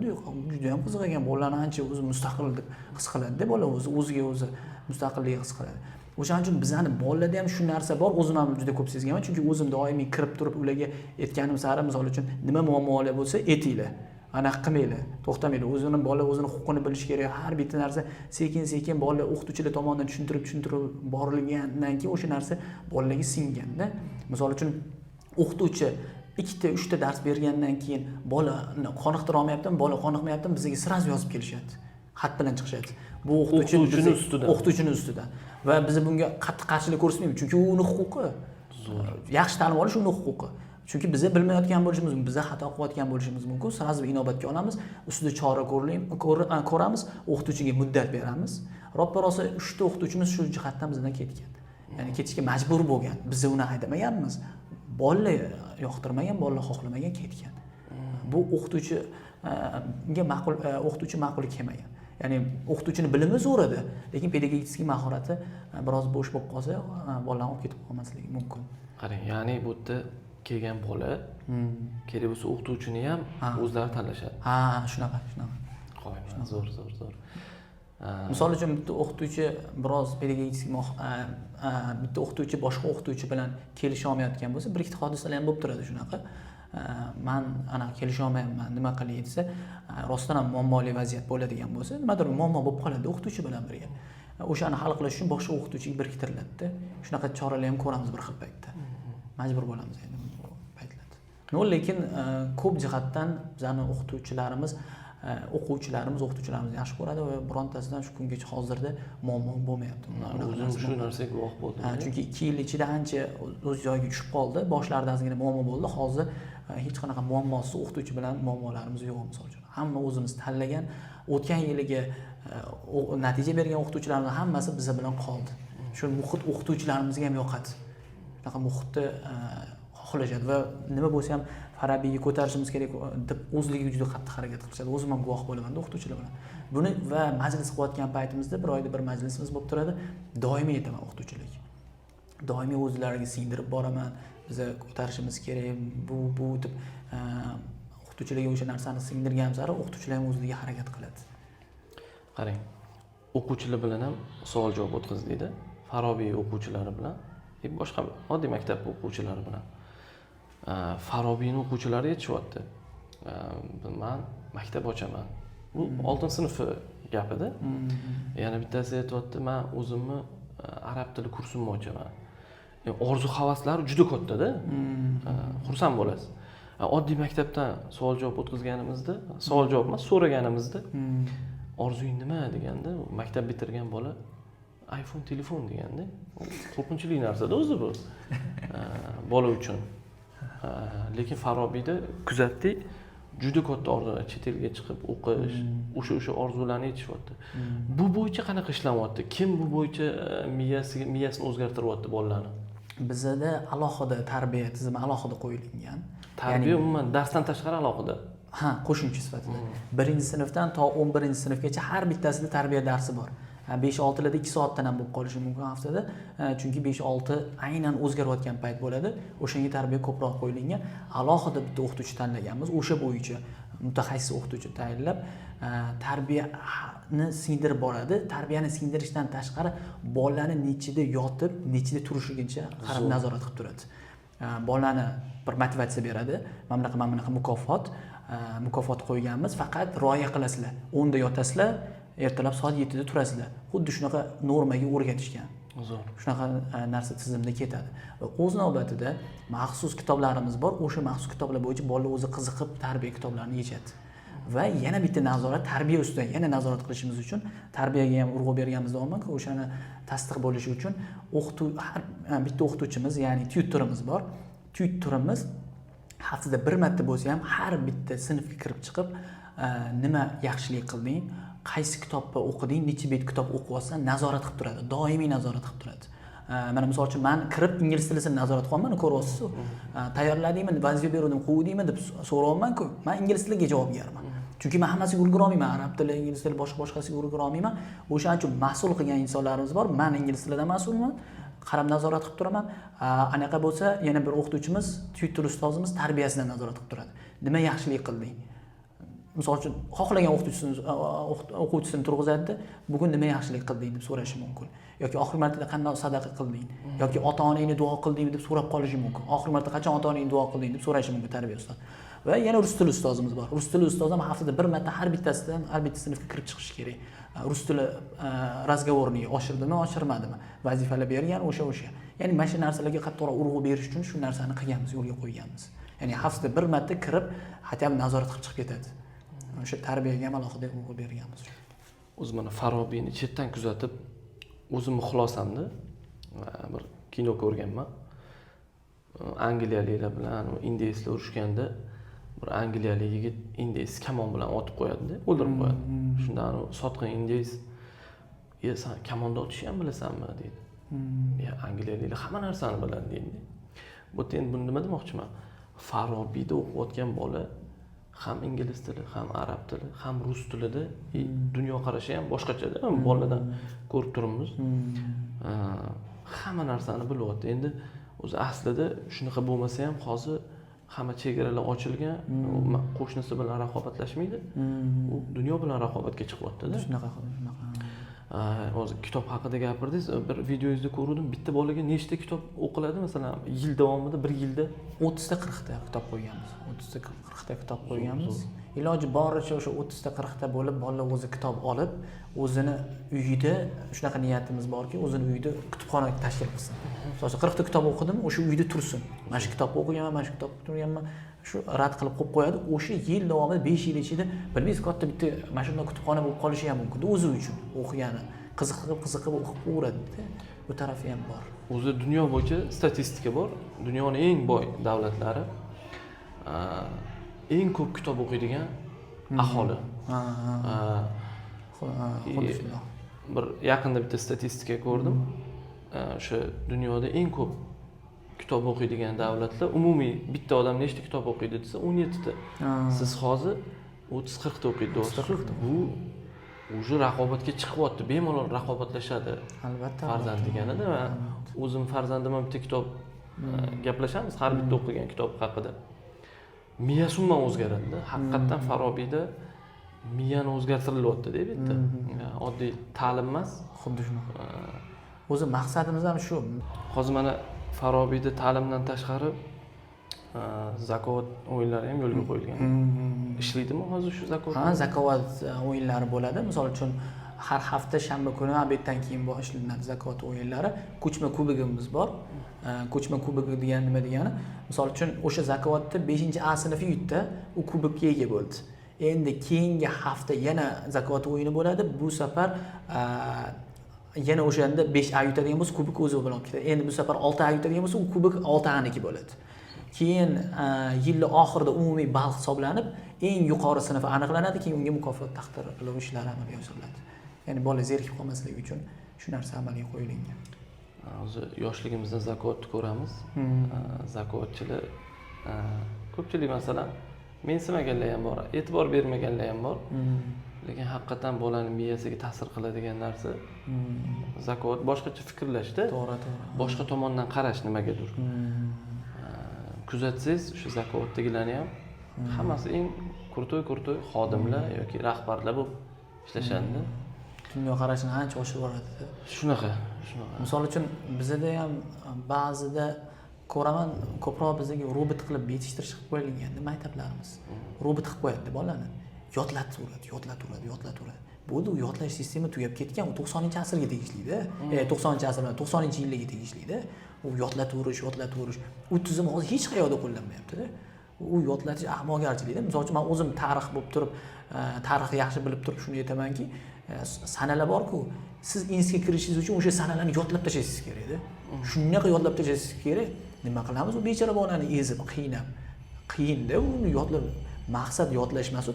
Juda ham qiziq ekan, bolalarni ancha o'zi mustaqil deb his qiladi-da, bola o'ziga o'zi mustaqillik his qiladi. O'shaning uchun bizning bolalarda ham shu narsa bor. O'zim ham juda ko'p sezganman, chunki o'zim doimiy kirib turib ularga aytganim sari, misol uchun nima muammolar bo'lsa aytinglar. Ana qilmanglar, to'xtamanglar. O'zini bola o'zini huquqini bilish kerak. Har bitta narsa sekin-sekin bola o'qituvchilar tomonidan tushuntirib borilgandan keyin o'sha narsa bolalarga singanda. Misol uchun o'qituvchi 2-3 ta dars bergandan keyin bolani qoniqtira olmayaptimi, bola qoniqmayaptimi, bizga sraz yozib kelishadi. Xat bilan chiqishadi. Bu o'qituvchining ustidan. Va biz bunga qattiq qarshilik ko'rsatmaymiz, chunki u uning huquqi. Yaxshi ta'lim olish uning huquqi. Chunki biz bilmayotgan bo'lishimiz mumkin, biz xato qilayotgan bo'lishimiz mumkin. Sразу inobatga olamiz, ustida chora ko'ramiz, o'qituvchiga muddat beramiz. Ro'ppa-rosa 3 ta o'qituvchimiz shu jihatdan bizdan ketgan. Ya'ni ketishga majbur bo'lgan. Biz uni haydamaganmiz. Bolalar yoqtirmagan, bolalar xohlamagan ketgan. Bu o'qituvchiga ma'qul kelmagan. Ya'ni o'qituvchining bilimi zo'r edi, lekin pedagogik mahorati biroz bo'sh bo'lib qolsa, bolalarni olib ketib qolmasligi mumkin. Qarang, ya'ni bu yerda kelgan bola kerak bo'lsa o'qituvchini ham o'zlari tanlashadi. Shunaqa. Qo'yman, zo'r. Misol uchun bitta o'qituvchi biroz pedagogik bitta o'qituvchi boshqa o'qituvchi bilan kelisha olmayotgan bo'lsa, bir ikkita hodisalar ham bo'lib turadi shunaqa. Men ana kelisha olmayapman, nima qilay desa, rostdan ham muammoli vaziyat bo'ladigan bo'lsa, nimadir muammo bo'lib qoladi o'qituvchi bilan birga. O'shani hal qilish uchun boshqa o'qituvchiga biriktiriladi. Shunaqa choralar ham ko'ramiz bir xil paytda. Majbur bo'lamiz endi bu paytlarda. Lekin ko'p jihatdan bizning o'quvchilarimiz yaxshi ko'radi va birontasidan shu kungacha hozirda muammo bo'lmayapti. O'zim shu narsaga guvoh bo'ldim. Chunki 2 yil ichida ancha o'z joyiga tushib qoldi. Boshlarida ozgina muammo bo'ldi. Hozir hech qanaqa muammosiz o'qituvchi bilan muammolarimiz yo'q, misol uchun. Hamma o'zimiz tanlagan, o'tgan yiliga natija bergan o'qituvchilarimiz hammasi biz bilan qoldi. Shu muhit o'qituvchilarimizga ham yoqadi. Shunaqa muhitni xohlashadi va nima bo'lsa ham Farabiyga ko'tarishimiz kerak deb o'zligiga juda qattiq harakat qilishadi. O'zim ham guvoh bo'laman-da o'qituvchilar bilan. Buni va majlis qilayotgan paytimizda bir oyda bir majlisimiz bo'lib turadi. Doimiy aytaman o'qituvchilarga. Doimiy o'zlariga singdirib boraman. Biz ko'tarishimiz kerak, bu deb o'qituvchilarga o'sha narsani singdirgan sari o'qituvchilar ham o'zlariga harakat qiladi. Qarang, o'quvchilar bilan ham savol javob o'tkazdik. Farobiy o'quvchilari bilan, boshqa oddiy maktab o'quvchilari bilan. Farobiyning o'quvchilari aytishyapti. Men maktab ochaman. Bu 6-sinf gapida. Yana bittasi aytyapti, men o'zimni arab tili kursimni ochaman. Orzu havaslari juda katta-da. Xursand bo'lasiz. Oddiy maktabdan savol javob o'tkazganimizda, savol javob emas, so'raganimizda orzuying nima deganda, maktab bitirgan bola iPhone telefon deganda, qo'rqinchli narsa-da o'zi bu. Bola uchun. Lekin Farobiyda kuzatdik, juda katta orzular, chet elga chiqib o'qish, o'sha orzularni yetishyapti. Bu bo'yicha qanaqa ishlanyapti? Kim bu bo'yicha miyasini o'zgartiryapti bolalarni? Bizda alohida tarbiya tizimi alohida qo'yilgan. Tarbiya umuman darsdan tashqari alohida. Ha, qo'shimcha sifatida. 1-sinfdan to 11-sinfgacha har bittasida tarbiya darsi bor. 5-6 larda 2 soatdan ham bo'lib qolishi mumkin haftada. Chunki 5-6 aynan o'zgarayotgan payt bo'ladi. O'shanga tarbiya ko'proq qo'yilgan. Alohida bitta o'qituvchi tanlaganmiz. O'sha bo'yicha mutaxassis o'qituvchi tayinlab tarbiyani singdirib boradi. Tarbiyani singdirishdan tashqari bolalarni nechida yotib, nechida turishligicha qarab nazorat qilib turadi. Bolalarni bir motivatsiya beradi. Mana bunaqa mukofot qo'yganmiz. Faqat rioya qilasizlar. 10 da yotasizlar, ertalab soat 7 da turasizlar. Xuddi shunaqa normaga o'rgatishgan. Zo'r. Shunaqa narsa tizimda ketadi. Va o'z navbatida maxsus kitoblarimiz bor. O'sha maxsus kitoblar bo'yicha bolalar o'zi qiziqib tarbiya kitoblarini yechadi. Va yana bitta nazorat, tarbiya ustidan yana nazorat qilishimiz uchun tarbiyaga ham urg'u berganmiz doimki, o'shani tasdiq bo'lishi uchun har bitta o'qituvchimiz, ya'ni tutorimiz bor. Tutorimiz haftada bir marta bo'lsa ham har bitta sinfga kirib chiqib, nima yaxshilik qilding, qaysi kitobni o'qiding, necha bet kitob o'qiyapsan, nazorat qilib turadi. Doimiy nazorat qilib turadi. Mana misol uchun men kirib ingliz tilisini nazorat qilyapman, ko'ryapsiz-ku. Tayyorladingmi, vazifa beruvdim, quvdingmi deb so'rayapman-ku. Men ingliz tiliga javobgarman. Chunki men hammasiga ulgura olmayman, arab tili, ingliz tili, boshqasiga ulgura olmayman. O'shaning uchun mas'ul qilgan insonlarimiz bor. Men ingliz tilidan mas'ulman. Qarab nazorat qilib turaman. Anaqa bo'lsa, yana bir o'qituvchimiz, tutor ustozimiz tarbiyasidan nazorat qilib turadi. Nima yaxshilik qilding? Misol uchun xohlagan o'quvchisini turg'izadi, bugun nima yaxshilik qilding deb so'rashi mumkin. Yoki oxirgi marta qanday sadaqa qilding, yoki ota-onangni duo qildingmi deb so'rab qolishi mumkin. Oxirgi marta qachon ota-onangni duo qilding deb so'rashi mumkin tarbiya ustozi. Va yana rus tili ustozimiz bor. Rus tili ustozi ham haftada bir marta har bittasidan har bitta sinfga kirib chiqishi kerak. Rus tili razgovorni oshirdimi, oshirmadimi? Vazifalar bergan o'sha. Ya'ni mana shu narsalarga qattiqroq urg'u berish uchun shu narsani qilganmiz, yo'lga qo'yganmiz. Ya'ni haftada bir marta kirib, hatto nazorat qilib chiqib ketadi. O'sha tarbiyaga ham alohida urg'u berganmiz. O'z mana Farobiyni chetdan kuzatib, o'zimni xulosamda bir kino ko'rganman. Angliyaliklar bilan indeyslar urushganda bir angliyalik yigit indeys kamon bilan otib qo'yadi-da, o'ldirib qo'yadi. Shundan sotqin indeys, "Ya, sen kamonda otishni ham bilasanmi?" deydi. "Ya, angliyaliklar hamma narsani biladi" deydi. Bu endi buni nima demoqchiman? Farobiyda o'qiyotgan bola ham ingliz tili, ham arab tili, ham rus tilida dunyoqarashi ham boshqacha-da. Boladan ko'rib turibmiz. Hamma narsani bilyapti. Endi o'zi aslida shunaqa bo'lmasa ham hozir hamma chegaralar ochilgan, qo'shnisi bilan raqobatlashmaydi. U dunyo bilan raqobatga chiqyapti-da. Shunaqa. Hozir kitob haqida gapirdingiz. Bir videoyingizda ko'rdim, bitta bolaga nechta kitob o'qiladi, masalan, yil davomida, bir yilda 30 ta 40 ta kitob qo'yganmiz. 30 ta 40 ta kitob qo'yganmiz. Iloji boricha o'sha 30 ta 40 ta bo'lib, bolalar o'zi kitob olib, o'zini uyida shunaqa niyatimiz borki, o'zini uyida kutubxona tashkil qilsin. Masalan, 40 ta kitob o'qidim, o'sha uyda tursin. Mana shu kitobni o'qiganman, mana shu kitobni o'qiganman. Shu rad qilib qo'yib qo'yadi. O'sha yil davomida 5 yil ichida bilmaysiz, katta bitta mana shunday kutubxona bo'lib qolishi ham mumkin. O'zi uchun o'qigani, qiziqib o'qib qo'yadi. Bu tarafi ham bor. O'zi dunyo bo'yicha statistika bor. Dunyoning eng boy davlatlari eng ko'p kitob o'qiydigan aholi. Bir yaqinda bitta statistika ko'rdim. O'sha dunyoda eng ko'p kitob o'qiydigan davlatlar umumiy bitta odam nechta kitob o'qiydi desa 17 ta. Siz hozir 30-40 ta o'qiydi. Bu уже raqobatga chiqyapti, bemalol raqobatlashadi. Albatta. Farzand deganida man o'zim farzandim ham bitta kitob gaplashamiz har bitta o'qigan kitob haqida. Miyasi umuman o'zgaradi-da. Haqiqatan Farobiyda miyani o'zgartirilyapti-da bitta. Oddiy ta'lim emas. Xuddi shunaqa. O'zi maqsadimiz ham shu. Hozir mana Farobiyda ta'limdan tashqari zakovat o'yinlari ham yo'lga qo'yilgan. Ishlaydimi hozir shu zakovat? Ha, zakovat o'yinlari bo'ladi. Misol uchun har hafta shanba kuni obeddan keyin boshlanadi zakovat o'yinlari. Ko'chma kubogimiz bor. Ko'chma kubogi degani nima degani? Misol uchun o'sha zakovatda 5-A sinfi yutdi, u kubokka ega bo'ldi. Endi keyingi hafta yana zakovat o'yini bo'ladi. Bu safar yana o'shanda 5A yutadigan bo'lsa, kubok o'zi bilan olib ketadi. Endi bu safar 6A yutadigan bo'lsa, u kubok 6A'niki bo'ladi. Keyin yilning oxirida umumiy ball hisoblanib, eng yuqori sinf aniqlanadi, keyin unga mukofot taqdirlov ishlari amalga oshiriladi. Ya'ni bola zerikib qolmasligi uchun shu narsa amalga qo'yilgan. Hozir yoshligimizda zakotni ko'ramiz. Zakotchilar ko'pchilik masalan mensimaganlar ham bor, e'tibor bermaganlar ham bor. Lekin haqiqatan bolaning miyasiga ta'sir qiladigan narsa zakot, boshqacha fikrlashda, To'g'ri. boshqa tomondan qarash nimagadir. Kuzatsangiz, o'sha zakotdagilarni ham hammasi eng kurtoy xodimlar yoki rahbarlar bo'lib ishlashadi. Dunyo qarashini ancha oshirib boradi. Shunaqa. Misol uchun bizda ham ba'zida ko'raman, ko'proq bizga robot qilib yetishtirish qilib qo'yilgan maktablarimiz. Robot qilib qo'yadi bolalarni. Yodlatadi. Bo'ldi, u yodlash sistemi tugab ketgan, u 90-asrga tegishli-da. 90-asr bilan 90-yillarga tegishli-da. U yodlatuverish. U tizim hozir hech qayerda qo'llanmayapti-da. U yodlatish ahmoqgarchilik-da. Misol uchun men o'zim tarix bo'lib turib, tarixni yaxshi bilib turib shuni aytamanki, sanalar bor-ku, siz institutga kirishingiz uchun o'sha sanalarni yodlab tashlashingiz kerak-da. Shunaqa yodlab tashlashingiz kerak. Nima qilamiz? U bechora bolani ezib, qiyin-da uni yodlab. Maqsad yodlash emas, u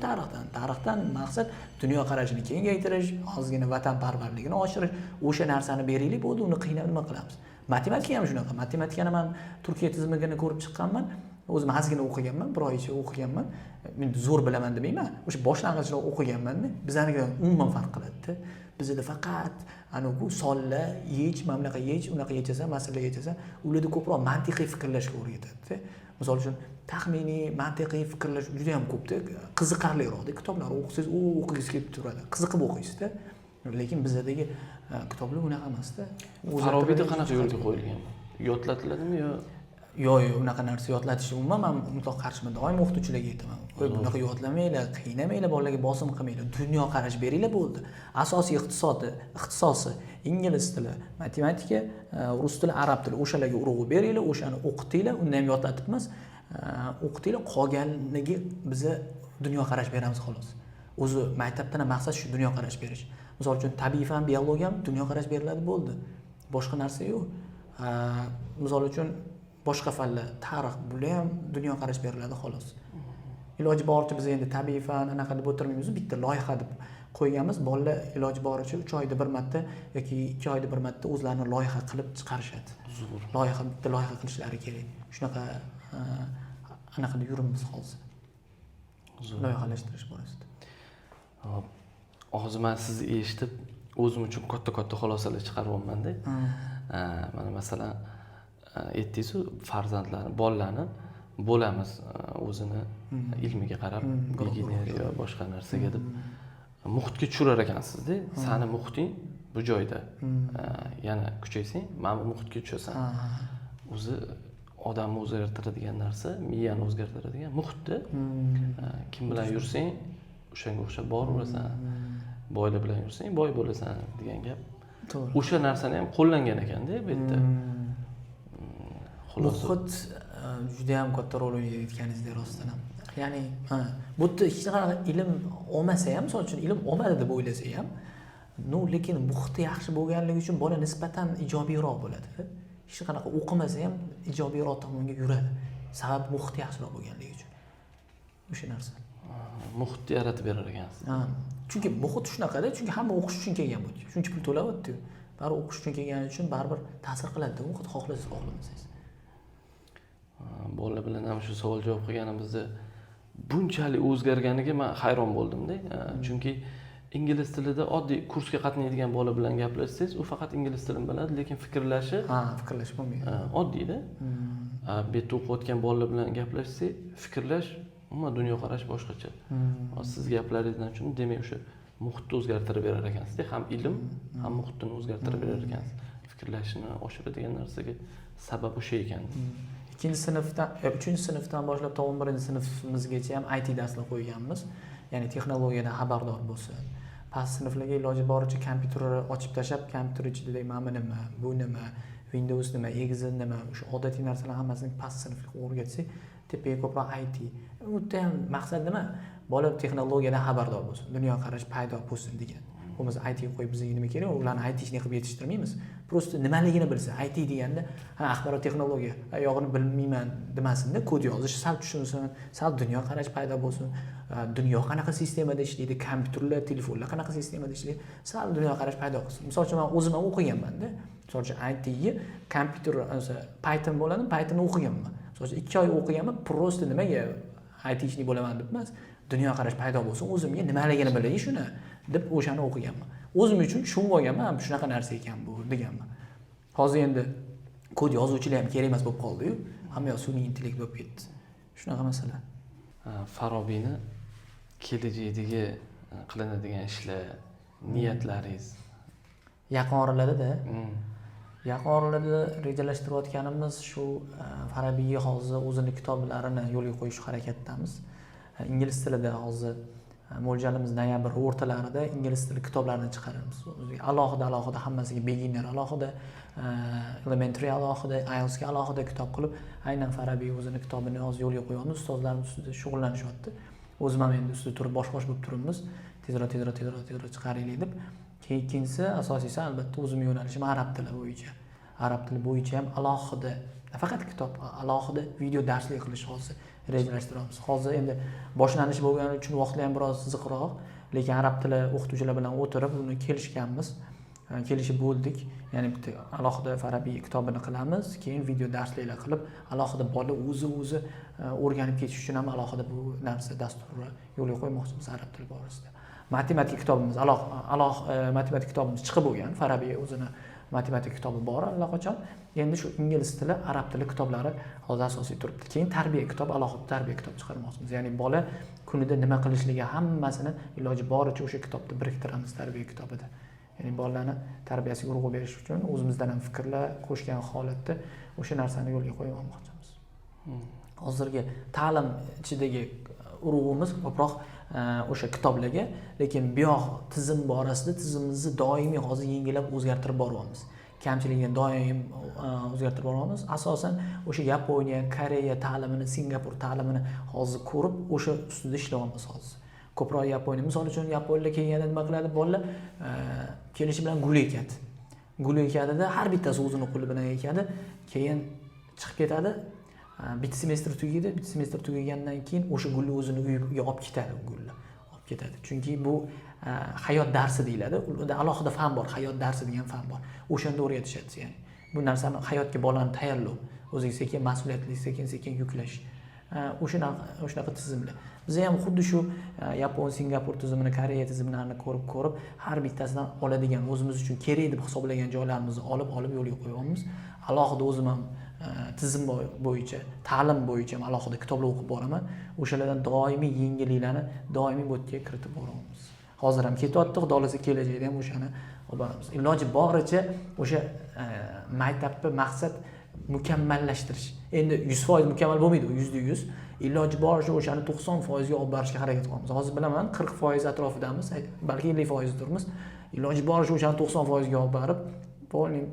tarixdan maqsad dunyo qarashini kengaytirish, ozgina vatanparvarligini oshirish. O'sha narsani beraylik, bo'ldi, uni qiynab nima qilamiz? Matematika ham shunaqa. Matematikani men Turkiya tizimini ko'rib chiqqanman. O'zim ozgina o'qiganman, bir oy ichida o'qiganman. Men zo'r bilaman demayman. O'sha boshlang'ichda o'qiganman-da. Bizanikidan umuman farq qiladi-da. Bizda faqat anaku sonlar, mamlaqa unaqa yechasan, masala yechasan, ularda ko'proq mantiqiy fikrlashga o'rgatadi-da. Misol uchun taxminiy, mantiqiy fikrlash juda ham ko'pda, qiziqarliroqda kitoblar o'qisangiz, u o'qigingiz kelib turadi. Qiziqib o'qiysiz-da. Lekin bizdagi kitoblar unaqa emas-da. Farobiyda qanaqa yo'lga qo'yilgan? Yodlatiladimi yo? Yo'q, unaqa narsa yodlatish umuman men mutlaq qarshiman. Doim o'qituvchilarga aytaman. Bunaqa yodlamanglar, qiynamanglar, bolalarga bosim qilmanglar. Dunyo qarash beringlar bo'ldi. Asosiy ixtisosi ingliz tili, matematika, rus tili, arab tili o'shalarga urg'u beringlar, o'shani o'qitinglar, undan ham yodlatib emas, o'qitinglar, qolganiga biza dunyo qarash beramiz xolos. O'zi maktabdan ham maqsad shu dunyo qarash berish. Misol uchun tabiiy fan, biologiya ham dunyo qarash beriladi bo'ldi. Boshqa narsa yo'q. Misol uchun boshqa fanlar, tarix, bular ham dunyo qarash beriladi xolos. Iloji boricha biz endi tabiiy fan anaqa deb o'tirmaymiz, bitta loyiha deb qo'yganmiz. Bolalar iloji boricha 3 oyda bir marta yoki 2 oyda bir marta o'zlarini loyiha qilib chiqarishadi. Bitta loyiha qilishlari kerak. Shunaqa anaqada yurimiz hozir. Loyihalashtirish borasida. Hop. Hozir men sizni eshitib, o'zim uchun katta xulosalar chiqaryapman-da. Mana masalan aytdingiz-ku, farzandlarni, bolalarni bo'lamiz o'zini ilmiga qarab, beginner yo boshqa narsaga deb muhitga tushirar ekansiz-da. Sani muhiting bu joyda. Yana kuchaysang, mana bu muhitga tushasan. O'zi odamni o'zgartiradigan narsa, miyani o'zgartiradigan muhitda. Kim bilan yursang, o'shanga o'xshab boraverasan. Boylar bilan yursang, boy bo'lasan degan gap. To'g'ri. O'sha narsani ham qo'llangan ekanda bu yerda. Muhit juda ham katta rol o'ynayotganingizdek rostdan ham. Ya'ni, bu yerda hech qanaqa ilm olmasa ham, misol uchun ilm olmadi deb o'ylasa ham, lekin muhiti yaxshi bo'lganligi uchun bola nisbatan ijobiyroq bo'ladi. Hech qanaqa o'qimasa ham ijobiyroq tomonga yuradi. Sabab muhiti yaxshiroq bo'lganligi uchun. O'sha narsa. Muhitni yaratib berar ekansiz. Chunki muhit shunaqada, chunki hamma o'qish uchun kelgan bu. Shuncha pul to'layapti-ku. Baribir o'qish uchun kelgani uchun baribir ta'sir qiladi. Muhit xohlasangiz, xohlamasangiz. bolalar bilan ham shu savol javob qilganimizda bunchalik o'zgarganiga men hayron bo'ldimda. Chunki ingliz tilida oddiy kursga qatnaydigan bola bilan gaplashsangiz, u faqat ingliz tilini biladi, lekin fikrlashi fikrlash bo'lmaydi. Oddiyda. Bu yerda o'qiyotgan bolalar bilan gaplashsak, fikrlash, umuman dunyoqarash boshqacha. Siz gaplaringizdan shuni demak o'sha muhitni o'zgartirib berar ekansiz, ham ilm, ham muhitni o'zgartirib berar ekansiz. Fikrlashni oshiradigan narsaga sabab o'sha ekan. 3-sinfdan boshlab 11-sinfimizgacha ham IT darslar qo'yganmiz. Ya'ni texnologiyadan xabardor bo'lsin. Past sinflarga iloji boricha kompyuterni ochib tashlab, kompyuter ichida mana nima, bu nima, Windows nima, Excel nima, o'sha odatiy narsalar hammasini past sinfga o'rgatsak, tepaga ko'proq IT. U ham maqsad nima? Bola texnologiyadan xabardor bo'lsin, dunyoqarash paydo bo'lsin degan. Bo'lmasa IT qo'yib bizga nima kerak? Ularni IT ishni qilib yetishtirmaymiz. Prosta nimaligini bilsa, IT deganda, axborot texnologiya, yog'ini bilmayman demasin-da, kod yozish sal tushunsin, sal dunyoqarash paydo bo'lsin. Dunyo qanaqa sistemada ishlaydi, kompyuterlar, telefonlar qanaqa sistemada ishlaydi, sal dunyoqarash paydo qilsin. Misol uchun men o'zim ham o'qiganman-da. Misol uchun IT-ga kompyuter, Python bo'ladi, Python o'qiganman. Misol uchun 2 oy o'qiganman, prosta nimaga IT ishni bo'laman deb emas, dunyoqarash paydo bo'lsin, o'zimga nimaligini bilay shuni deb o'shani o'qiganman. O'zim uchun tushunib olganman, shunaqa narsa ekan bu deganman. Hozir endi kod yozuvchilar ham kerak emas bo'lib qoldi-yu, hamma yoq sun'iy intellekt bo'lib ketdi. Shunaqa masala. Farobiyni kelajakdagi qilinadigan ishlar, niyatlaringiz Yaqin oralarda Yaqin oralarda rejalashtirayotganimiz shu Farabiyga hozir o'zini kitoblarini yo'lga qo'yish harakatidamiz. Ingliz tilida hozir mo'ljalimiz noyabr o'rtalarida ingliz tili kitoblarini chiqaramiz. Alohida hammasiga beginner alohida, elementary alohida, IELTS ga alohida kitob qilib, aynan Farabiy o'zini kitobini hozir yo'lga qo'yamiz. Ustozlarimiz ustida shug'ullanishyapti. O'zim ham endi ustida turib bosh-bosh bo'lib turibmiz. Tezroq chiqaraylik deb. Ikkinchisi, asosiysi albatta o'zim yo'nalishim arab tili bo'yicha. Arab tili bo'yicha ham alohida, faqat kitob, alohida video darslik qilish hozir rejalashtiramiz. Hozir endi boshlanish bo'lgani uchun vaqtlar ham biroz ziqroq, lekin arab tili o'qituvchilar bilan o'tirib uni kelishganmiz. Kelishib bo'ldik. Ya'ni bitta alohida Farabiy kitobini qilamiz, keyin video darsliklar qilib, alohida bola o'zi o'rganib ketish uchun ham alohida bu narsa dasturni yo'lga qo'ymoqchimiz arab tili borasida. Matematik kitobimiz matematik kitobimiz chiqib bo'lgan. Farabiy o'zini matematik kitobi bor allaqachon. Endi shu ingliz tili, arab tili kitoblari hozir asosiy turibdi. Keyin tarbiya kitobi, alohida tarbiya kitob chiqarmoqchimiz. Ya'ni bola kunida nima qilishligi hammasini iloji boricha o'sha kitobda biriktiramiz tarbiya kitobida. Ya'ni bolalarni tarbiyasiga urg'u berish uchun o'zimizdan ham fikrlar qo'shgan holatda o'sha narsani yo'lga qo'ymoqchimiz. Hozirgi ta'lim ichidagi urg'umiz ko'proq o'sha kitoblarga, lekin bu yoq tizim borasida tizimimizni doimiy hozir yengillab o'zgartirib boryapmiz. Kamchilikni doim o'zgartirib boryapmiz. Asosan o'sha Yaponiya, Koreya ta'limini, Singapur ta'limini hozir ko'rib, o'sha ustida ishlayapmiz hozir. Ko'proq Yaponiya, misol uchun Yaponlar kelganda nima qiladi? Bolalar kelishi bilan gul ekadi. Gul ekadida har bittasi o'zini qo'li bilan ekadi, keyin chiqib ketadi. Bitta semestr tugaydi, bitta semestr tugagandan keyin o'sha gulni o'zini uyiga olib ketadi, gulni olib ketadi. Chunki bu hayot darsi deyiladi. Unda alohida fan bor, hayot darsi degan fan bor. O'shanda o'rgatishadi, ya'ni. Bu narsani hayotga bolani tayyorlov, o'ziga sekin mas'uliyatli, sekin yuklash. O'shunaqa tizimlar. Biz ham xuddi shu Yapon, Singapur tizimini, Koreya tizimlarini ko'rib, har bittasidan oladigan, o'zimiz uchun kerak deb hisoblagan joylarimizni olib yo'lga qo'yamiz. Alohida o'zim ham tizim bo'yicha, ta'lim bo'yicha alohida kitoblar o'qib boraman. O'shalardan doimiy yengilliklarni doimiy bu yerga kiritib boramiz. Hozir ham ketyapti, xudo xohlasa kelajakda ham o'shani olib boramiz. Iloji boricha o'sha maktabni maqsad mukammallashtirish. Endi 100% mukammal bo'lmaydi, 100%. Iloji boricha o'shani 90% ga olib borishga harakat qilamiz. Hozir bilaman 40% atrofidamiz, balki 50% turmiz. Iloji boricha o'shani 90% ga olib borib, polning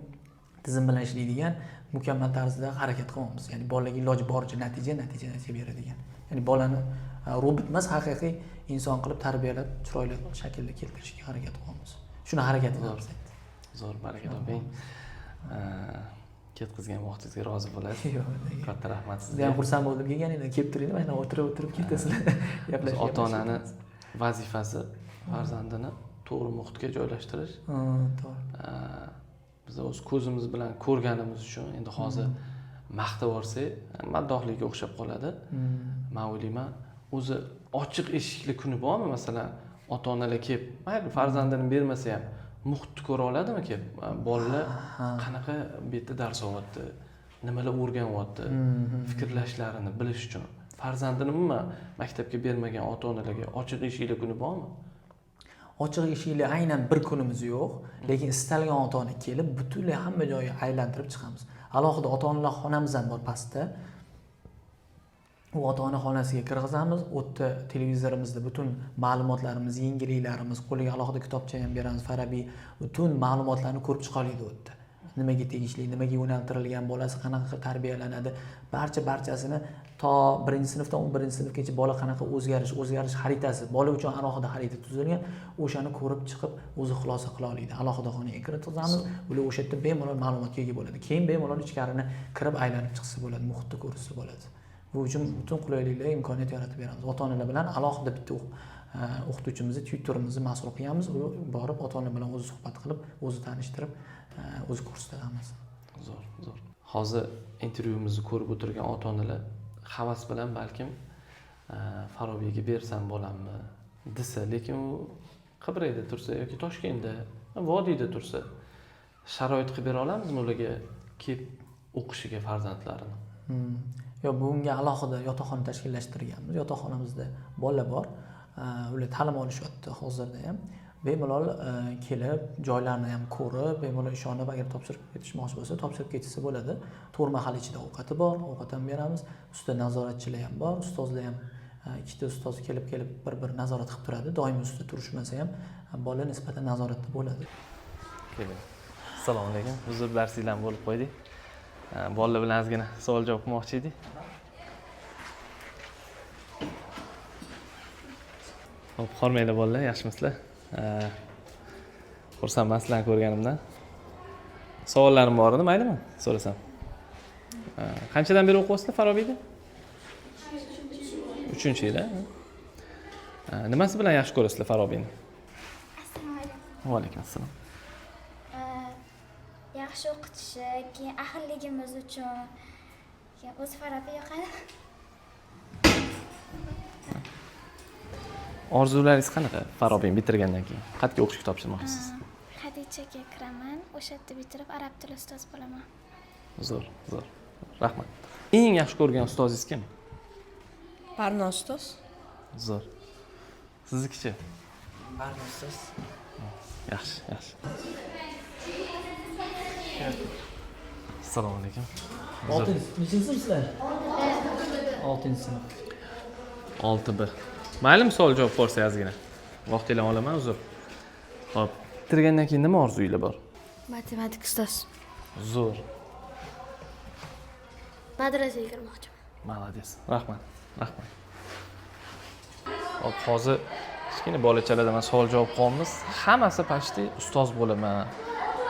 tizim bilan ishlaydigan mukammal tarzda harakat qilamiz. Ya'ni bolalarga iloji boricha natija beradigan. Ya'ni bolani robot emas, haqiqiy inson qilib tarbiyalab, chiroyli shaklda keltirishga harakat qilamiz. Shuni harakat qilamiz. Zo'r, baraka toping. Ketkizgan vaqtingizga rozi bo'lasiz. Katta rahmat sizga. Sizga ham xursand bo'ldim kelganingizdan, kelib turinglar, mana o'tirib ketasizlar. Gaplashib. Ota-onani vazifasi farzandini to'g'ri muhitga joylashtirish. To'g'ri. Biz o'z ko'zimiz bilan ko'rganimiz uchun endi hozir maqtab yuborsak, maddohlikka o'xshab qoladi. Men o'ylayman, o'zi ochiq eshikli kuni bormi, masalan, ota-onalar kelib, mayli farzandini bermasa ham muhitni ko'ra oladimi kelib, bolalar qanaqa bu yerda dars olyapti, nimalar o'rganyapti, fikrlashlarini bilish uchun. Farzandini umuman maktabga bermagan ota-onalarga ochiq eshikli kuni bormi? Ochiq eshikli aynan bir kunimiz yo'q, lekin istalgan ota-ona kelib butunlay hamma joyga aylantirib chiqamiz. Alohida ota-onalar xonamiz ham bor pastda. U ota-ona xonasiga kirgizamiz, u yerda televizorimizda butun ma'lumotlarimiz, yangiliklarimiz, qo'liga alohida kitobcha ham beramiz, Farabiy butun ma'lumotlarni ko'rib chiqa oladi u yerda. Nimaga tegishli, nimaga yo'naltirilgan, bolasi qanaqa tarbiyalanadi, barchasini to 1-sinfdan 11-sinfgacha bola qanaqa o'zgarish xaritasi, bola uchun alohida xarita tuzilgan, o'shani ko'rib chiqib o'zi xulosa qila oladi. Alohida xonaga kiritamiz, ular o'sha yerda bemalol ma'lumotga ega bo'ladi. Keyin bemalol ichkarini kirib aylanib chiqsa bo'ladi, muhitni ko'rsa bo'ladi. Bu uchun butun qulayliklar, imkoniyat yaratib beramiz. Ota-onalar bilan alohida bitta o'qituvchimizni, tutorimizni mas'ul qilamiz. U borib ota-ona bilan o'zi suhbat qilib, o'zi tanishtirib, o'zi ko'rsatamiz. Zo'r. Hozir intervyumizni ko'rib o'tirgan ota-onalar havas bilan balkim Farobiyga bersam bo'lammi desa, lekin u Qibrayda tursa yoki Toshkentda, Vodiyda tursa, sharoit qilib bera olamizmi ularga kelib o'qishiga farzandlarini? Yo, bunga alohida yotoqxona tashkillashtirganmiz. Yotoqxonamizda bolalar bor. Ular ta'lim olishyapti hozirda ham. Bemalol kelib, joylarni ham ko'rib, bemalol ishonib, agar topshirib ketishmoqchi bo'lsa, topshirib ketsa bo'ladi. 4 mahal ichida ovqati bor, ovqat ham beramiz. Ustida nazoratchilar ham bor, ustozlar ham ikkita ustoz kelib bir nazorat qilib turadi. Doimiy ustida turishmasa ham bola nisbatan nazoratda bo'ladi. Keling. Assalomu alaykum. Huzur darsinglarni bo'lib qo'ydik. Bolalar bilan ozgina savol-javob qilmoqchi edik. Xo'p, hormanglar bolalar, yaxshimisizlar? Xursandman sizlarni ko'rganimdan. Savollarim bor edi, maylimi? So'rasam. Qanchadan beri o'qiyapsizlar Farobiyda? 3-yil. Nimasi bilan yaxshi ko'rasizlar Farobiyni? Assalomu alaykum. Va alaykum assalom. Yaxshi o'qitishi, keyin ahilligimiz uchun, keyin o'zi Farabiy yoqadi. Orzularingiz qanaqa Farobiyni bitirgandan keyin? Qayerga o'qishga topshirmoqchisiz? Xadichaga kiraman, o'sha yerda bitirib arab tili ustozi bo'laman. Zo'r. Rahmat. Eng yaxshi ko'rgan ustozingiz kim? Barnoz ustoz. Zo'r. Siznikichi? Barnoz ustoz. Yaxshi. Assalomu alaykum. 6-sinfsizlar? 6-sinf. 6B. Maylimi savol javob borsa ozgina. Vaqtingizni olaman, uzr. Xo'p, bitirgandan keyin nima orzuyinglar bor? Matematik ustoz. Zo'r. Madrasaga kirmoqchiman. Malades. Rahmat. Hop, hozir kichkina bolachalardan men savol javob qilyapmiz. Hammasi почти ustoz bo'laman,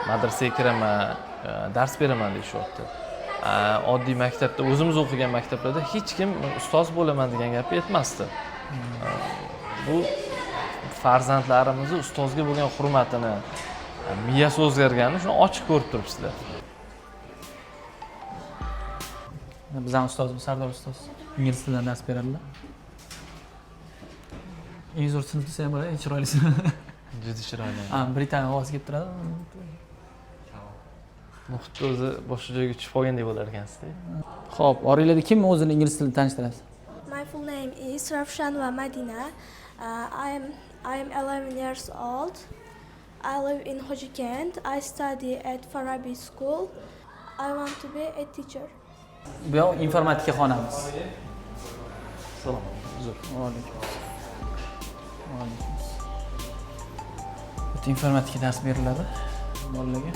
madrasaga kiraman, dars beraman deyishyapti. Oddiy maktabda, o'zimiz o'qigan maktablarda hech kim ustoz bo'laman degan gapni aytmasdi. Bu farzandlarimizni ustozga bo'lgan hurmatini, miyasi o'zgarganini shuni ochiq ko'rib turibsizlar. Bizning ustozimiz Sardor ustoz ingliz tilidan dars beradilar. Eng zo'r sinf desa ham bo'ladi, eng chiroylisi. Juda chiroyli. Britaniya ovozi kelib turadi. Muhitda o'zi boshqa joyga tushib qolgandek bo'lar ekansiz-da. Xo'p, oranglarda kim o'zini ingliz tilida tanishtirasiz? My full name is Ravshanwa Madina. I am 11 years old. I live in Hojikent. I study at Farabi School. I want to be a teacher. Bu yoq informatika xonamiz. Salom. Uzr. Va alaykum. Bu informatika dars beriladi bolalarga.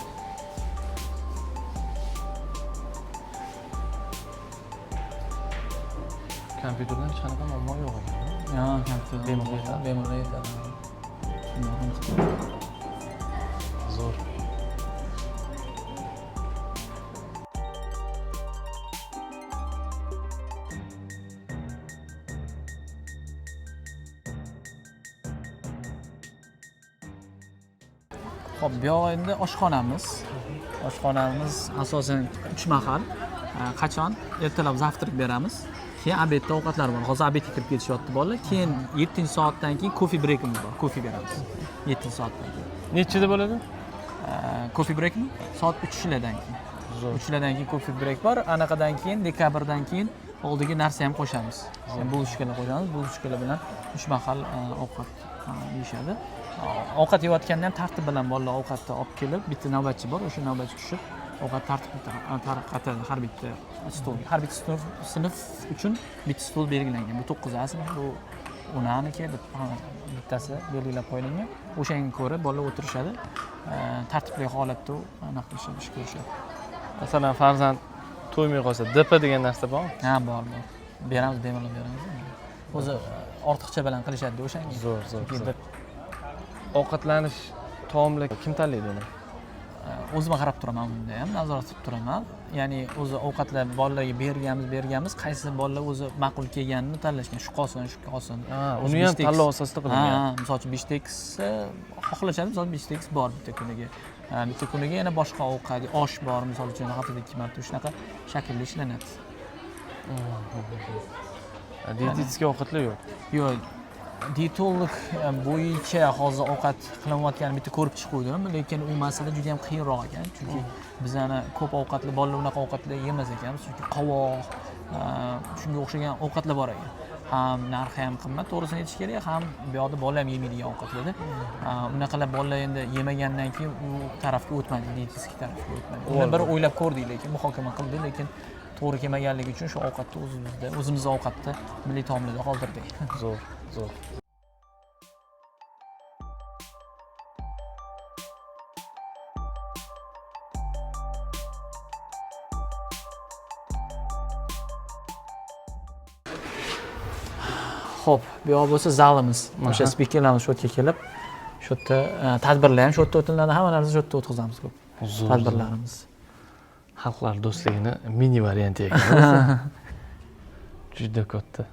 Kompyuterdan hech qanaqa muammo yo'q ekan. Yo'q, kompyuterdan bemalol yetadi. Zo'r. Xo'p, bu yoq endi oshxonamiz. Oshxonamiz asosan 3 mahal. Qachon? Ertalab zavtrak beramiz. Keyin obedda ovqatlar bor. Hozir obedga kirib ketishyapti bolalar. Keyin 7-soatdan keyin coffee breakimiz bor. Kofe beramiz. 7-soatdan keyin. Nechida bo'ladi? Coffee breakmi? Soat 3lardan keyin. 3lardan keyin coffee break bor. Anaqadan keyin dekabrdan keyin oldiga narsa ham qo'shamiz. Bulishkalar qo'shamiz. Bulishkalar bilan 3 mahal ovqat yeyishadi. Ovqat yeyotganda ham tartib bilan bolalar ovqatni olib kelib, bitta navbatchi bor, o'sha navbatchi tushib ovqat tartibli tarqatadi har bitta stol. Har bitta sinf uchun bitta stol belgilangan. Bu 9 sinf, bu 10niki bittasi belgilab qo'yilgan. O'shanga ko'ra bolalar o'tirishadi. Tartibli holatda anaqa qilishadi, ish ko'rishadi. Masalan, farzand to'ymay qolsa, DP degan narsa bormi? Ha, bor. Beramiz, bemalol beramiz. O'zi ortiqcha bilan qilishadi o'shanga. Zo'r. Ovqatlanish, taomlar kim tanlaydi uni? O'zim qarab turaman bunda ham, nazorat qilib turaman. Ya'ni o'zi ovqatlar bolalarga berganmiz, qaysi bolalar o'zi ma'qul kelganini tanlashgan. Shu qolsin. Uni ham tanlov asosida qilingan. Misol uchun biftek xohlashadi, misol biftek bor bitta kuniga. Bitta kuniga yana boshqa ovqat, osh bor, misol uchun haftada 2 marta shunaqa shaklda ishlanadi. Dietetik ovqatlar yo'q. Yo'q. Dietolog bo'yicha hozir ovqat qilayotganini bitta ko'rib chiquvdim, lekin u masala juda ham qiyinroq ekan. Chunki biz ana ko'p ovqatli bolalar unaqa ovqatlar yemas ekanmiz, chunki qovoq, shunga o'xshagan ovqatlar bor ekan. Ham narxi ham qimmat, to'g'risini aytish kerak, ham bu yoqda bolalar ham yemaydigan ovqatlarda. Unaqalar bolalar endi yemagandan keyin u tarafga o'tmadi, dietetik tarafga o'tmadi. Uni bir o'ylab ko'rdik, lekin muhokama qildik, lekin to'g'ri kelmaganligi uchun shu ovqatni o'zimizning ovqatda milliy taomlarda qoldirdik. Zo'r. Xo'p, bu yoq bo'lsa zalimiz. O'sha spikerlarimiz shu yerga kelib, shu yerda tadbirlar ham shu yerda o'tiladi, hamma narsa shu yerda o'tkazamiz ko'p. Tadbirlarimiz. Xalqlar do'stligini mini varianti ekan. Juda katta.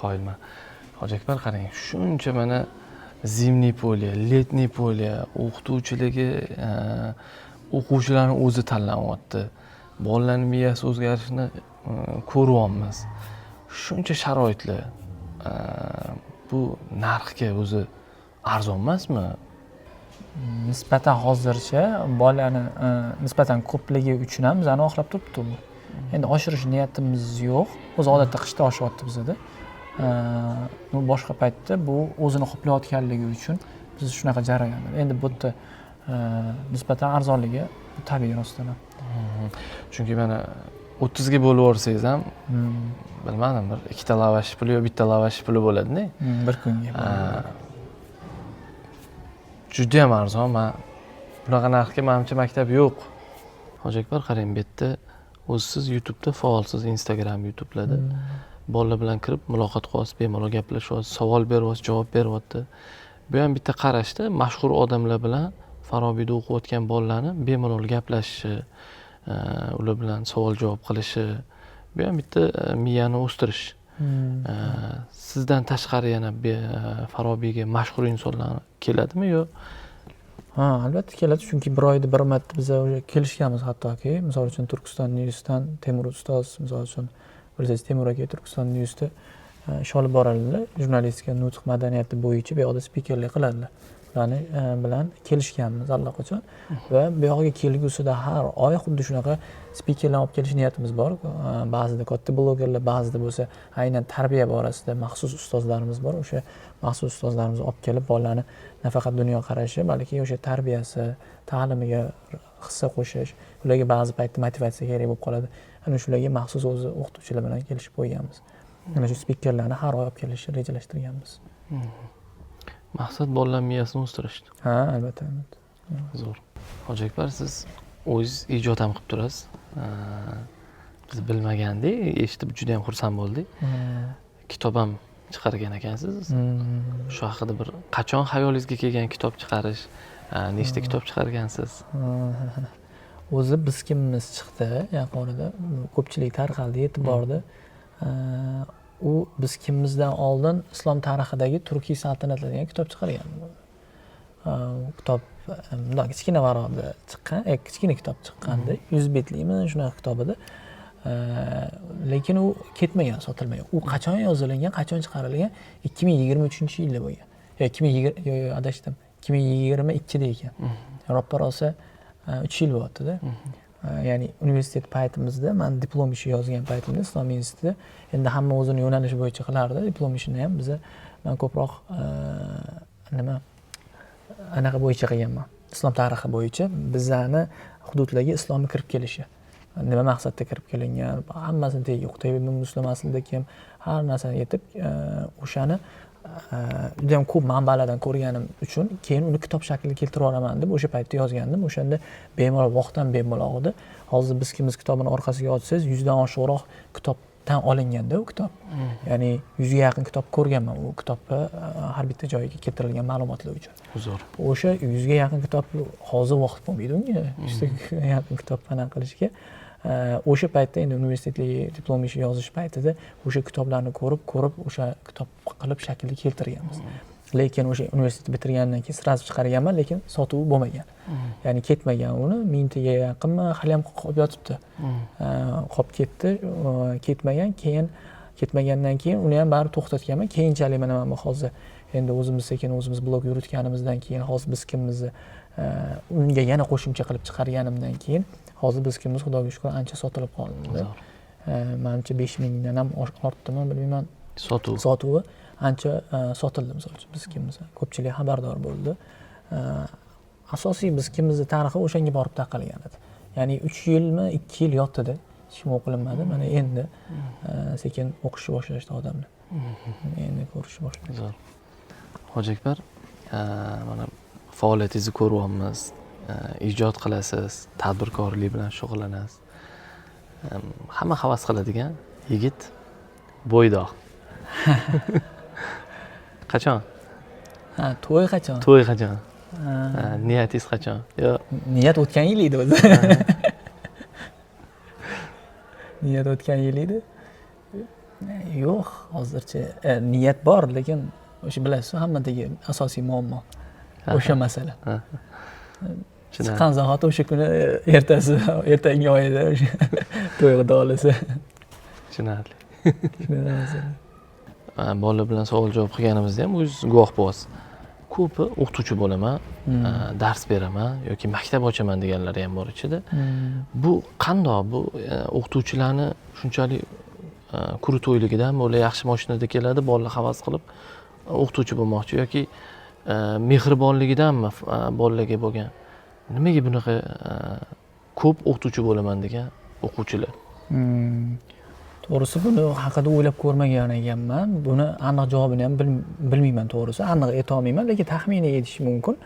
Qoyilman. Hoji Akbar qarang, shuncha mana zimniy polya, letniy polya o'qituvchiligi o'quvchilarni o'zi tanlayapti. Bolalarning miyasi o'zgarishini ko'ryapmiz. Shuncha sharoitlar bu narxga o'zi arzon emasmi? Nisbatan hozircha bolalarni nisbatan ko'pligi uchun ham bizani oqlab turibdi bu. Endi oshirish niyatimiz yo'q. O'zi odatda qishda oshyapti bizda. Boshqa paytda bu o'zini qoplayotganligi uchun biz shunaqa jarayonlar. Endi bu yerda nisbatan arzonligi tabiiy rostdan. Chunki mana 30 ga bo'lib yorsangiz ham bilmadim, bir 2 ta lavash puli yo 1 ta lavash puli bo'ladi-da. Bir kunga. Juda ham arzon. Men bunaqa narxga menimcha maktab yo'q. Hoji Akbar qarang, bu yerda o'zsiz YouTube'da faolsiz, Instagram, YouTube'larda bolalar bilan kirib muloqot qilyapsiz, bemalol gaplashyapsiz, savol beryapsiz, javob beryapti. Bu ham bitta qarashda mashhur odamlar bilan Farobiyda o'qiyotgan bolalarni bemalol gaplashishi, ular bilan savol javob qilishi, bu ham bitta miyani o'stirish. Sizdan tashqari yana Farobiyga mashhur insonlar keladimi yo? Ha, albatta keladi, chunki bir oyda bir marta biz o'sha kelishganmiz hattoki. Misol uchun Turkiston News'dan Temur ustoz, misol uchun bilsangiz Temur aka Turkiston News'da ish olib boradilar. Jurnalistika, nutq madaniyati bo'yicha bu yoqda spikerlik qiladilar. Ularni bilan kelishganmiz allaqachon va bu yoqqa kelgusida har oy xuddi shunaqa spikerlarni olib kelish niyatimiz bor. Ba'zida katta blogerlar, ba'zida bo'lsa aynan tarbiya borasida maxsus ustozlarimiz bor. O'sha maxsus ustozlarimizni olib kelib bolalarni nafaqat dunyoqarashi, balki o'sha tarbiyasi, ta'limiga hissa qo'shish, ularga ba'zi paytda motivatsiya kerak bo'lib qoladi. Ana shularga maxsus o'zi o'qituvchilar bilan kelishib qo'yganmiz. Mana shu spikerlarni har oy olib kelishni rejalashtirganmiz. Maqsad bolalar miyasini o'stirish. Ha, albatta. Zo'r. Hoji Akbar, siz o'zingiz ijod ham qilib turasiz. Biz bilmagandik, eshitib juda ham xursand bo'ldik. Kitob ham chiqargan ekansiz. Shu haqida bir qachon xayolingizga kelgan kitob chiqarish, nechta kitob chiqargansiz? O'zi biz kimimiz chiqdi yaqinida, ko'pchilik tarqaldi, yetib bordi. U biz kimimizdan oldin islom tarixidagi turkiy saltanatlar degan kitob chiqargan. kitob bundoq kichkina varaqda chiqqan, kichkina kitob chiqqanda 100 betlimi shunaqa kitob edi. Lekin u ketmagan, sotilmagan. U qachon yozilgan, qachon chiqarilgan? 2023-yilda bo'lgan. Yo'q, 2020 adashdim. 2022da ekan. Roppa rosa 3 yil bo'lyapti-da. Ya'ni universitet paytimizda, men diplom ishi yozgan paytimda Islom institutida endi hamma o'zini yo'nalishi bo'yicha qilardi. Diplom ishini ham men ko'proq anaqa bo'yicha qilganman. Islom tarixi bo'yicha bizani hududlarga islomni kirib kelishi. Nima maqsadda kirib kelingan, hammasini tegiga Qutayb ibn Muslim aslida kim, har narsani yetib o'shani juda ham ko'p manbalardan ko'rganim uchun keyin uni kitob shakliga keltirib yuboraman deb o'sha paytda yozgandim. O'shanda bemalol vaqtdan bemalol edi. Hozir biz kimiz kitobini orqasiga ochsangiz 100 dan oshiqroq kitobdan olinganda u kitob. Ya'ni 100 ga yaqin kitob ko'rganman u kitobda har bitta joyiga keltirilgan ma'lumotlar uchun. Zo'r. O'sha 100 ga yaqin kitob hozir vaqt bo'lmaydi unga. 100 ga yaqin kitob aniq qilishga. O'sha paytda endi universitetlik diplom ishi yozish paytida o'sha kitoblarni ko'rib o'sha kitob qilib shaklga keltirganmiz. Lekin o'sha universitet bitirgandan keyin sразу chiqarganman, lekin sotuvi bo'lmagan. Ya'ni ketmagan uni, 1000 taga yaqinmi hali ham qolib yotibdi. Qolib ketdi, ketmagandan keyin uni ham bari to'xtatganman. Keyinchalik mana hozir endi o'zimiz blog yuritganimizdan keyin hozir biz kimmizni unga yana qo'shimcha qilib chiqarganimdan keyin hozir biz kimmiz Xudoga shukr ancha sotilib qoldi. Menimcha 5000 dan ham ortdimi bilmayman. Sotuvi ancha sotildi misol uchun biz kimmiz. Ko'pchilik xabardor bo'ldi. Asosiy biz kimmizni tarixi o'shanga borib taqalgan edi. Ya'ni 3 yilmi, 2 yil yotdi-da. Hech kim o'qilinmadi. Mana endi sekin o'qishni boshlashdi odamlar. Endi ko'rishni boshladi. Zo'r. Hoji Akbar, mana faoliyatingizni ko'ryapmiz. Ijod qilasiz, tadbirkorlik bilan shug'ullanasiz. Hamma havas qiladigan yigit bo'ydoq. Qachon? To'y qachon? To'y qachon? Niyatingiz qachon? Yo, niyat o'tgan yil edi o'zi. Niyat o'tgan yil edi. Yo'q, hozircha niyat bor, lekin o'sha bilasiz, hammadagi asosiy muammo o'sha masala. Chiqqan zahoti o'sha kuni ertangi oyda o'sha to'y xudo olasa. Tushunarli. Bolalar bilan savol javob qilganimizda ham o'zingiz guvoh bo'lasiz. Ko'pi o'qituvchi bo'laman, dars beraman yoki maktab ochaman deganlari ham bor ichida. Bu qandoq? Bu o'qituvchilarni shunchalik kuri to'yligidan bo'la yaxshi mashinada keladi, bolalar havas qilib o'qituvchi bo'lmoqchi yoki mehribonligidanmi bolalarga bo'lgan? Nimaga bunaqa ko'p o'qituvchi bo'laman degan o'quvchilar? To'g'risi buni haqida o'ylab ko'rmagan ekanman. Buni aniq javobini ham bilmayman to'g'risi. Aniq ayta olmayman, lekin taxminiy aytish mumkin.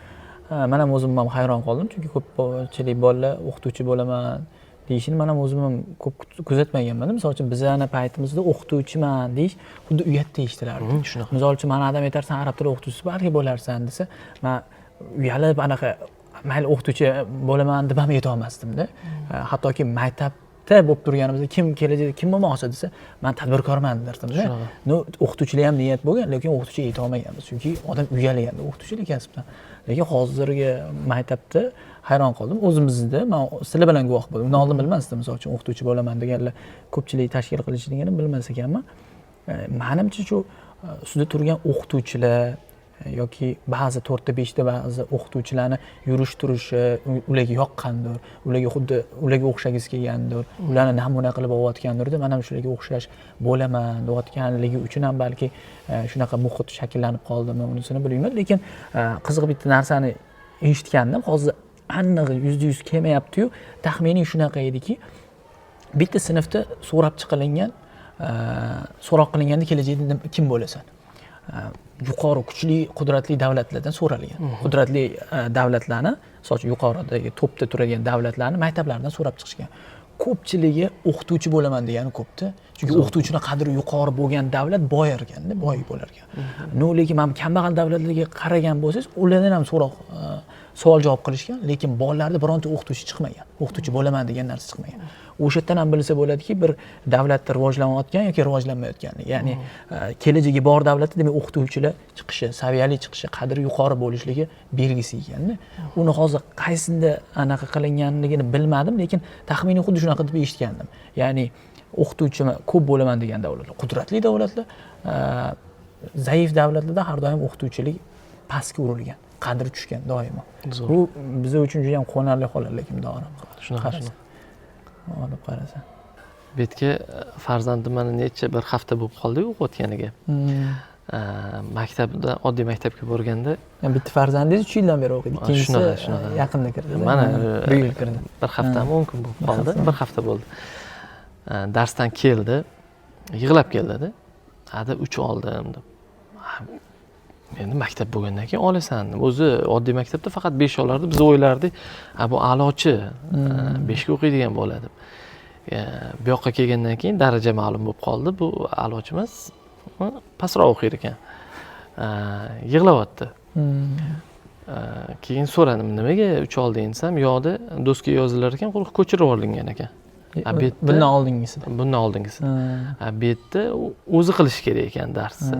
Men ham o'zim ham hayron qoldim, chunki ko'pchilik bolalar o'qituvchi bo'laman deyishini men ham o'zim ham ko'p kuzatmaganman. Misol uchun bizning paytimizda o'qituvchiman deyish xuddi uyatda eshitilardi. Shunaqa. Misol uchun mana adam aytarsan, arab tili o'qituvchisi balki bo'larsan desa, men uyalib anaqa mayli o'qituvchi bo'laman deb ham ayta olmasdim-da. Hattoki maktabda bo'lib turganimizda kim kelajakda kim bo'lmoqchi desa, men tadbirkorman derdim-da. O'qituvchilar ham niyat bo'lgan, lekin o'qituvchi ayta olmaganmiz, chunki odam uyalgandi o'qituvchilik kasbdan. Lekin hozirgi maktabda hayron qoldim. O'zimizda men sizlar bilan guvoh bo'ldim. Uni oldin bilmasdim, misol uchun o'qituvchi bo'laman deganlar ko'pchilik tashkil qilishligini bilmas ekanman. Menimcha shu ustida turgan o'qituvchilar yoki ba'zi 4 ta 5 ta ba'zi o'qituvchilarni yurish turishi ularga yoqqandir, ularga xuddi ularga o'xshagiz kelgandir, ularni namuna qilib olayotgandir deb men ham shularga o'xshash bo'laman deyotganligi uchun ham balki shunaqa muhit shakllanib qoldimi, unisini bilmayman, lekin qiziq bitta narsani eshitgandim. Hozir aniq %100 kelmayapti-yu, taxminiy shunaqa ediki, bitta sinfda so'roq qilinganda kelajakda kim bo'lasan? Yuqori kuchli qudratli davlatlardan so'ralgan. Qudratli davlatlarni, masalan, yuqoridagi topda turadigan davlatlarni maktablardan so'rab chiqishgan. Ko'pchiligi o'qituvchi bo'laman degani ko'pda. Chunki o'qituvchining qadri yuqori bo'lgan davlat boy ekan-da, boy bo'lar ekan. Lekin men kambag'al davlatlarga qaragan bo'lsangiz, ulardan ham savol javob qilishgan, lekin bolalarda bironta o'qituvchi chiqmagan. O'qituvchi bo'laman degan narsa chiqmagan. O'sha yerdan ham bilsa bo'ladiki, bir davlatda rivojlanayotgan yoki rivojlanmayotganini. Ya'ni kelajagi bor davlatda demak o'qituvchilar chiqishi, saviyali chiqishi, qadri yuqori bo'lishligi belgisi ekanda. Uni hozir qaysinda anaqa qilinganligini bilmadim, lekin taxminiy xuddi shunaqa deb eshitgandim. Ya'ni o'qituvchi ko'p bo'laman degan davlatlar, qudratli davlatlar, zaif davlatlarda har doim o'qituvchilik pastga urilgan, qadri tushgan doimo. Bu biz uchun juda ham quvonarli holat, lekin Shunaqa. olib qarasa. Bu yerga farzandim mana necha bir hafta bo'lib qoldi-ku o'tganiga. Maktabda, oddiy maktabga borganda Yani bitta farzandingiz 3 yildan beri o'qiydi. Ikkinchisi shunaqa. yaqinda kirdi. Mana bu yil kirdi. bir hafta 10 kun bo'lib qoldi. Bir hafta bo'ldi. Darsdan keldi, yig'lab keldida. Ada 3 oldim deb. Endi maktab bo'lgandan keyin olasan. O'zi oddiy maktabda faqat 5 olardi. Biz o'ylardik, bu a'lochi, 5 ga o'qiydigan bo'ladi. Bu yoqqa kelgandan keyin daraja ma'lum bo'lib qoldi. Bu a'lochi emas, pastroq o'qir ekan. Yig'layapti. Keyin so'radim, nimaga 3 olding desam, yo'qda do'stga yozilar ekan, quruq ko'chirib olingan ekan. Bundan oldingisida. Bundan oldingisida. Bu yerda o'zi qilish kerak ekan darsni.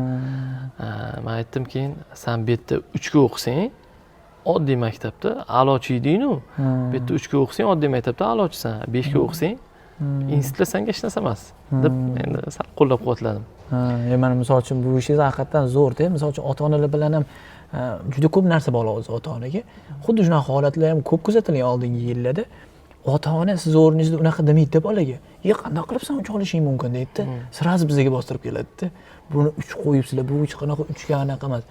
Men aytdim, keyin sen bu yerda 3 ga o'qisang, oddiy maktabda a'lochi eding-ku. Bu yerda 3 ga o'qisang, oddiy maktabda a'lochisan. 5 ga o'qisang, institutda senga hech narsa emas deb endi sal qo'llab-quvvatladim. Mana misol uchun bu ishingiz haqiqatan zo'r-da. Misol uchun ota-onalar bilan ham juda ko'p narsa bog'liq o'zi ota-onaga. Xuddi shunaqa holatlar ham ko'p kuzatilgan oldingi yillarda. Ota-ona siz o'rningizda unaqa demaydi bolaga. Qanday qilib sen 3 olishing mumkin deydi. Sirasi bizga bostirib keladi-da. Buni 3 qo'yibsizlar, bu 3 qanaqa 3 ga anaqa emas.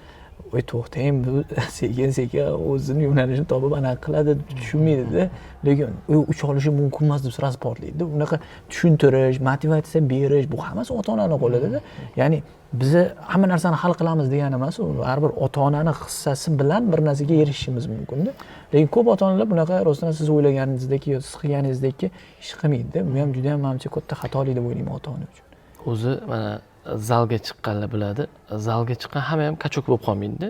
Voy to'xtang, bu sekin o'zini yo'nalishini topib anaqa qiladi, tushunmaydi-da. Lekin u 3 olishi mumkin emas deb sirasi portlaydi. Unaqa tushuntirish, motivatsiya berish, bu hammasi ota-onaning qo'lida-da. Ya'ni biz hamma narsani hal qilamiz degani emas, u har bir ota-onaning hissasi bilan bir narsaga erishishimiz mumkin-da. Lekin ko'p ota-onalar bunaqa rostdan siz o'ylaganingizdek yoki siz qilganingizdek ish qilmaydi-da. Bu ham juda ham menimcha katta xatolik deb o'ylayman ota-ona uchun. O'zi mana zalga chiqqanlar biladi. Zalga chiqqan hamma ham kachok bo'lib qolmaydi-da.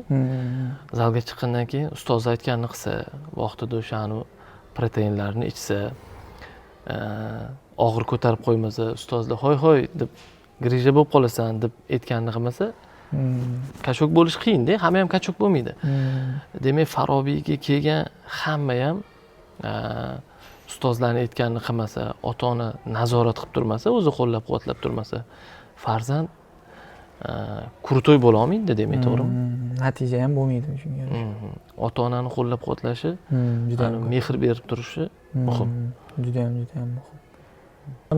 Zalga chiqqandan keyin ustoz aytganini qilsa, vaqtida o'shani proteinlarni ichsa, og'ir ko'tarib qo'ymasa, ustozlar hoy deb grija bo'lib qolasan deb aytganini qilmasa, kachok bo'lish qiyin-da, hamma ham kachok bo'lmaydi. Demak, Farobiyga kelgan hamma ham ustozlarning aytganini qilmasa, ota-ona nazorat qilib turmasa, o'zi qo'llab-quvvatlab turmasa, farzand kurto'y bo'la olmaydi, demak, to'g'rimi? Natija ham bo'lmaydi shunga. Ota-onani qo'llab-quvvatlashi, juda ham mehr berib turishi muhim. Juda ham muhim.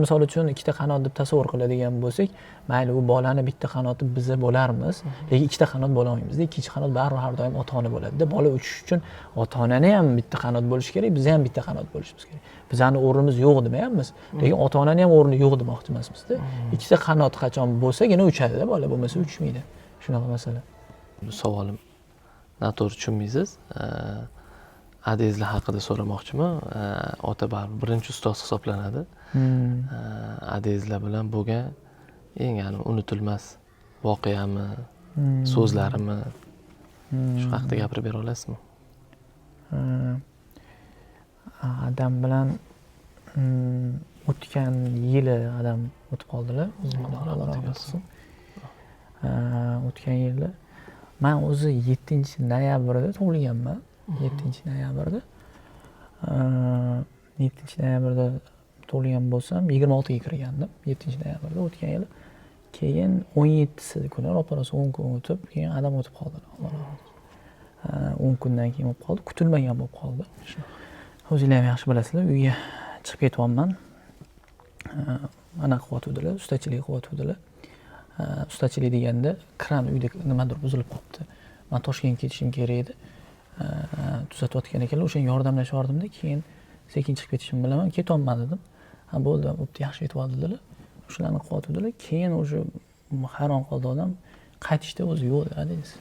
Misol uchun ikkita qanot deb tasavvur qiladigan bo'lsak, mayli u bolani bitta qanoti biz bo'larmiz, lekin ikkita qanot bo'la olmaymiz. Ikkinchi qanot baribir har doim ota-ona bo'ladi-da. Bola uchish uchun ota-onani ham bitta qanot bo'lishi kerak, biz ham bitta qanot bo'lishimiz kerak. Bizning o'rnimiz yo'q demayapmiz, lekin ota-onani ham o'rni yo'q demoqchi emasmiz-da. Ikkita qanot qachon bo'lsagina uchadi-da, bola bo'lmasa uchmaydi. Shunaqa masala. Bu savolim noto'g'ri tushunmaysiz. Adezlar haqida so'ramoqchiman. Ota baribir birinchi ustoz hisoblanadi. Adezlar bilan bo'lgan eng unutilmas voqeami, so'zlarimi shu haqida gapirib bera olasizmi? Adam bilan o'tgan yili adam o'tib qoldilar. O'tgan yili men o'zi 7-noyabrda tug'ilganman. 7-noyabrda. 7-noyabrda tug'ilgan bo'lsam 26 ga kirgandim. 7-noyabrda o'tgan yili. Keyin 17si kuni ro'parasi 10 kun o'tib, keyin adam o'tib qoldi. 10 kundan keyin o'tib qoldi. Kutilmagan bo'lib qoldi. O'zinglar ham yaxshi bilasizlar, uyga chiqib ketyapman. Ana qilyotgandilar, ustachilik qilyotgandilar. Ustachilik deganda kran uyda nimadir buzilib qolibdi. Men Toshkentga ketishim kerak edi. Tuzatayotgan ekanlar, o'sha yordamlashardimda, keyin sekin chiqib ketishimni bilaman, ketyapman dedim. Ha bo'ldi, bo'pti, yaxshi aytib oldilar. Shularni qilyotgandilar. Keyin o'sha hayron qoldi odam, qaytishda o'zi yo'q deysiz.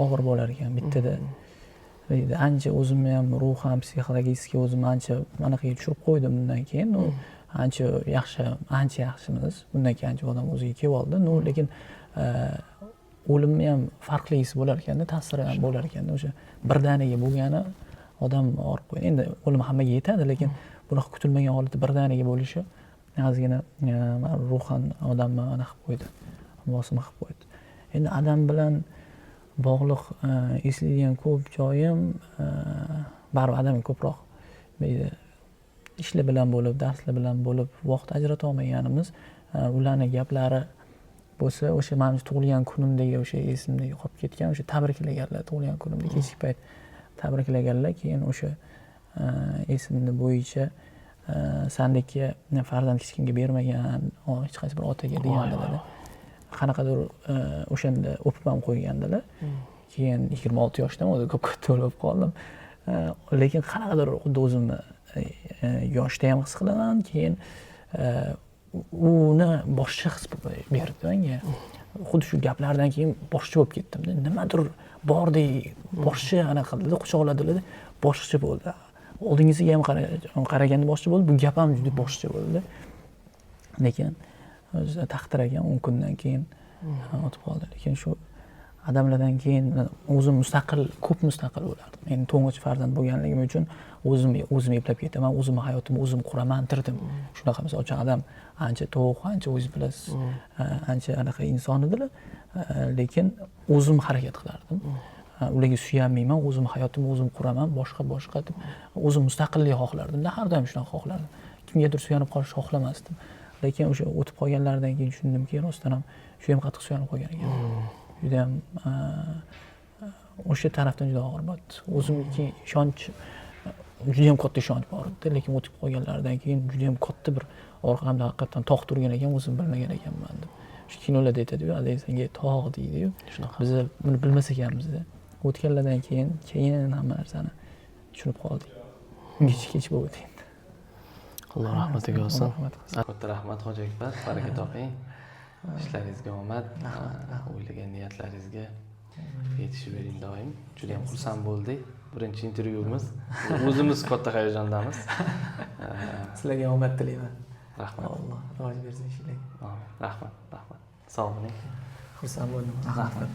Og'ir bo'lar ekan bittada. Deydi, ancha o'zimni ham ruhan, psixologik o'zimni ancha manaqa tushirib qo'ydim bundan keyin. Ancha yaxshimiz. Bundan keyin ancha odam o'ziga kelib oldi. Lekin o'limni ham farqli his bo'lar ekanda, ta'siri ham bo'lar ekanda. O'sha birdaniga bo'lgani odam og'rib qo'yadi. Endi o'lim hammaga yetadi, lekin bunaqa kutilmagan holatda birdaniga bo'lishi ozgina ruhan odamni anaqa qilib qo'ydi, muhosima qilib qo'ydi. Endi adam bilan bog'liq eslaydigan ko'p joyim baribir adamga ko'proq ishlar bilan bo'lib, darslar bilan bo'lib vaqt ajrata olmaganimiz, ularni gaplari bo'lsa, o'sha men tug'ilgan kunimdagi o'sha esimdagi qolib ketgan, o'sha tabriklaganlar, tug'ilgan kunimda kechki payt tabriklaganlar, keyin o'sha esimni bo'yicha sandekka farzand hech kimga bermagan, hech qaysi bir otaga deganlar. Qanaqadir o'shanda o'pib ham qo'ygandilar. Keyin 26 yoshdaman, o'zi ko'p katta bo'lib qoldim. Lekin qanaqadir xuddi o'zimni yoshda ham his qilaman, keyin uni boshqa his berdi menga. Xuddi shu gaplardan keyin boshqa bo'lib ketdim-da. Nimadir bordek, boshqa anaqa qildi, quchoqladilar, boshqa bo'ldi. Oldingisiga ham qaraganda boshqa bo'ldi, bu gap ham juda boshqa bo'ldi. Lekin o'zi taqdir ekan, 10 kundan keyin o'tib qoldi. Lekin shu adamlardan keyin o'zim ko'p mustaqil bo'lardim. Endi to'ng'ich farzand bo'lganligim uchun o'zim eplab ketaman, o'zimni hayotimni o'zim quraman, tirdim. Shunaqa misol uchun adam ancha to'q, ancha o'zingiz bilasiz, ancha anaqa inson edilar, lekin o'zim harakat qilardim. Ularga suyanmayman, o'zim hayotimni o'zim quraman, boshqa deb o'zim mustaqillik xohlardim. Har doim shunaqa xohlardim. Kimgadir suyanib qolishni xohlamasdim. Lekin o'sha o'tib qolganlaridan keyin tushundimki, rostdan ham shu ham qattiq suyanib qolgan ekan. Juda ham o'sha tarafdan juda og'ir bo'ldi. O'zimga ishonch, juda ham katta ishonch bor edi, lekin o'tib qolganlaridan keyin juda ham katta bir orqamda haqiqatan tog' turgan ekan, o'zim bilmagan ekanman deb. Shu kinolarda aytadi-yu, "Adang senga tog' deydi-yu." Biz buni bilmas ekanmiz-da. O'tganlardan keyin hamma narsani tushunib qoldik. Kech bo'ldi endi. Alloh rahmatiga olsin. Katta rahmat Hoji Akbar, baraka toping. Ishlaringizga omad, o'ylagan niyatlaringizga yetishib bering doim. Juda ham xursand bo'ldik. Birinchi intervyumiz. O'zimiz katta hayajondamiz. Sizlarga omad tilayman. Rahmat. Alloh rivoj bersin ishinglarga. Rahmat. Sog' bo'ling. Xursand bo'ldim. Rahmat.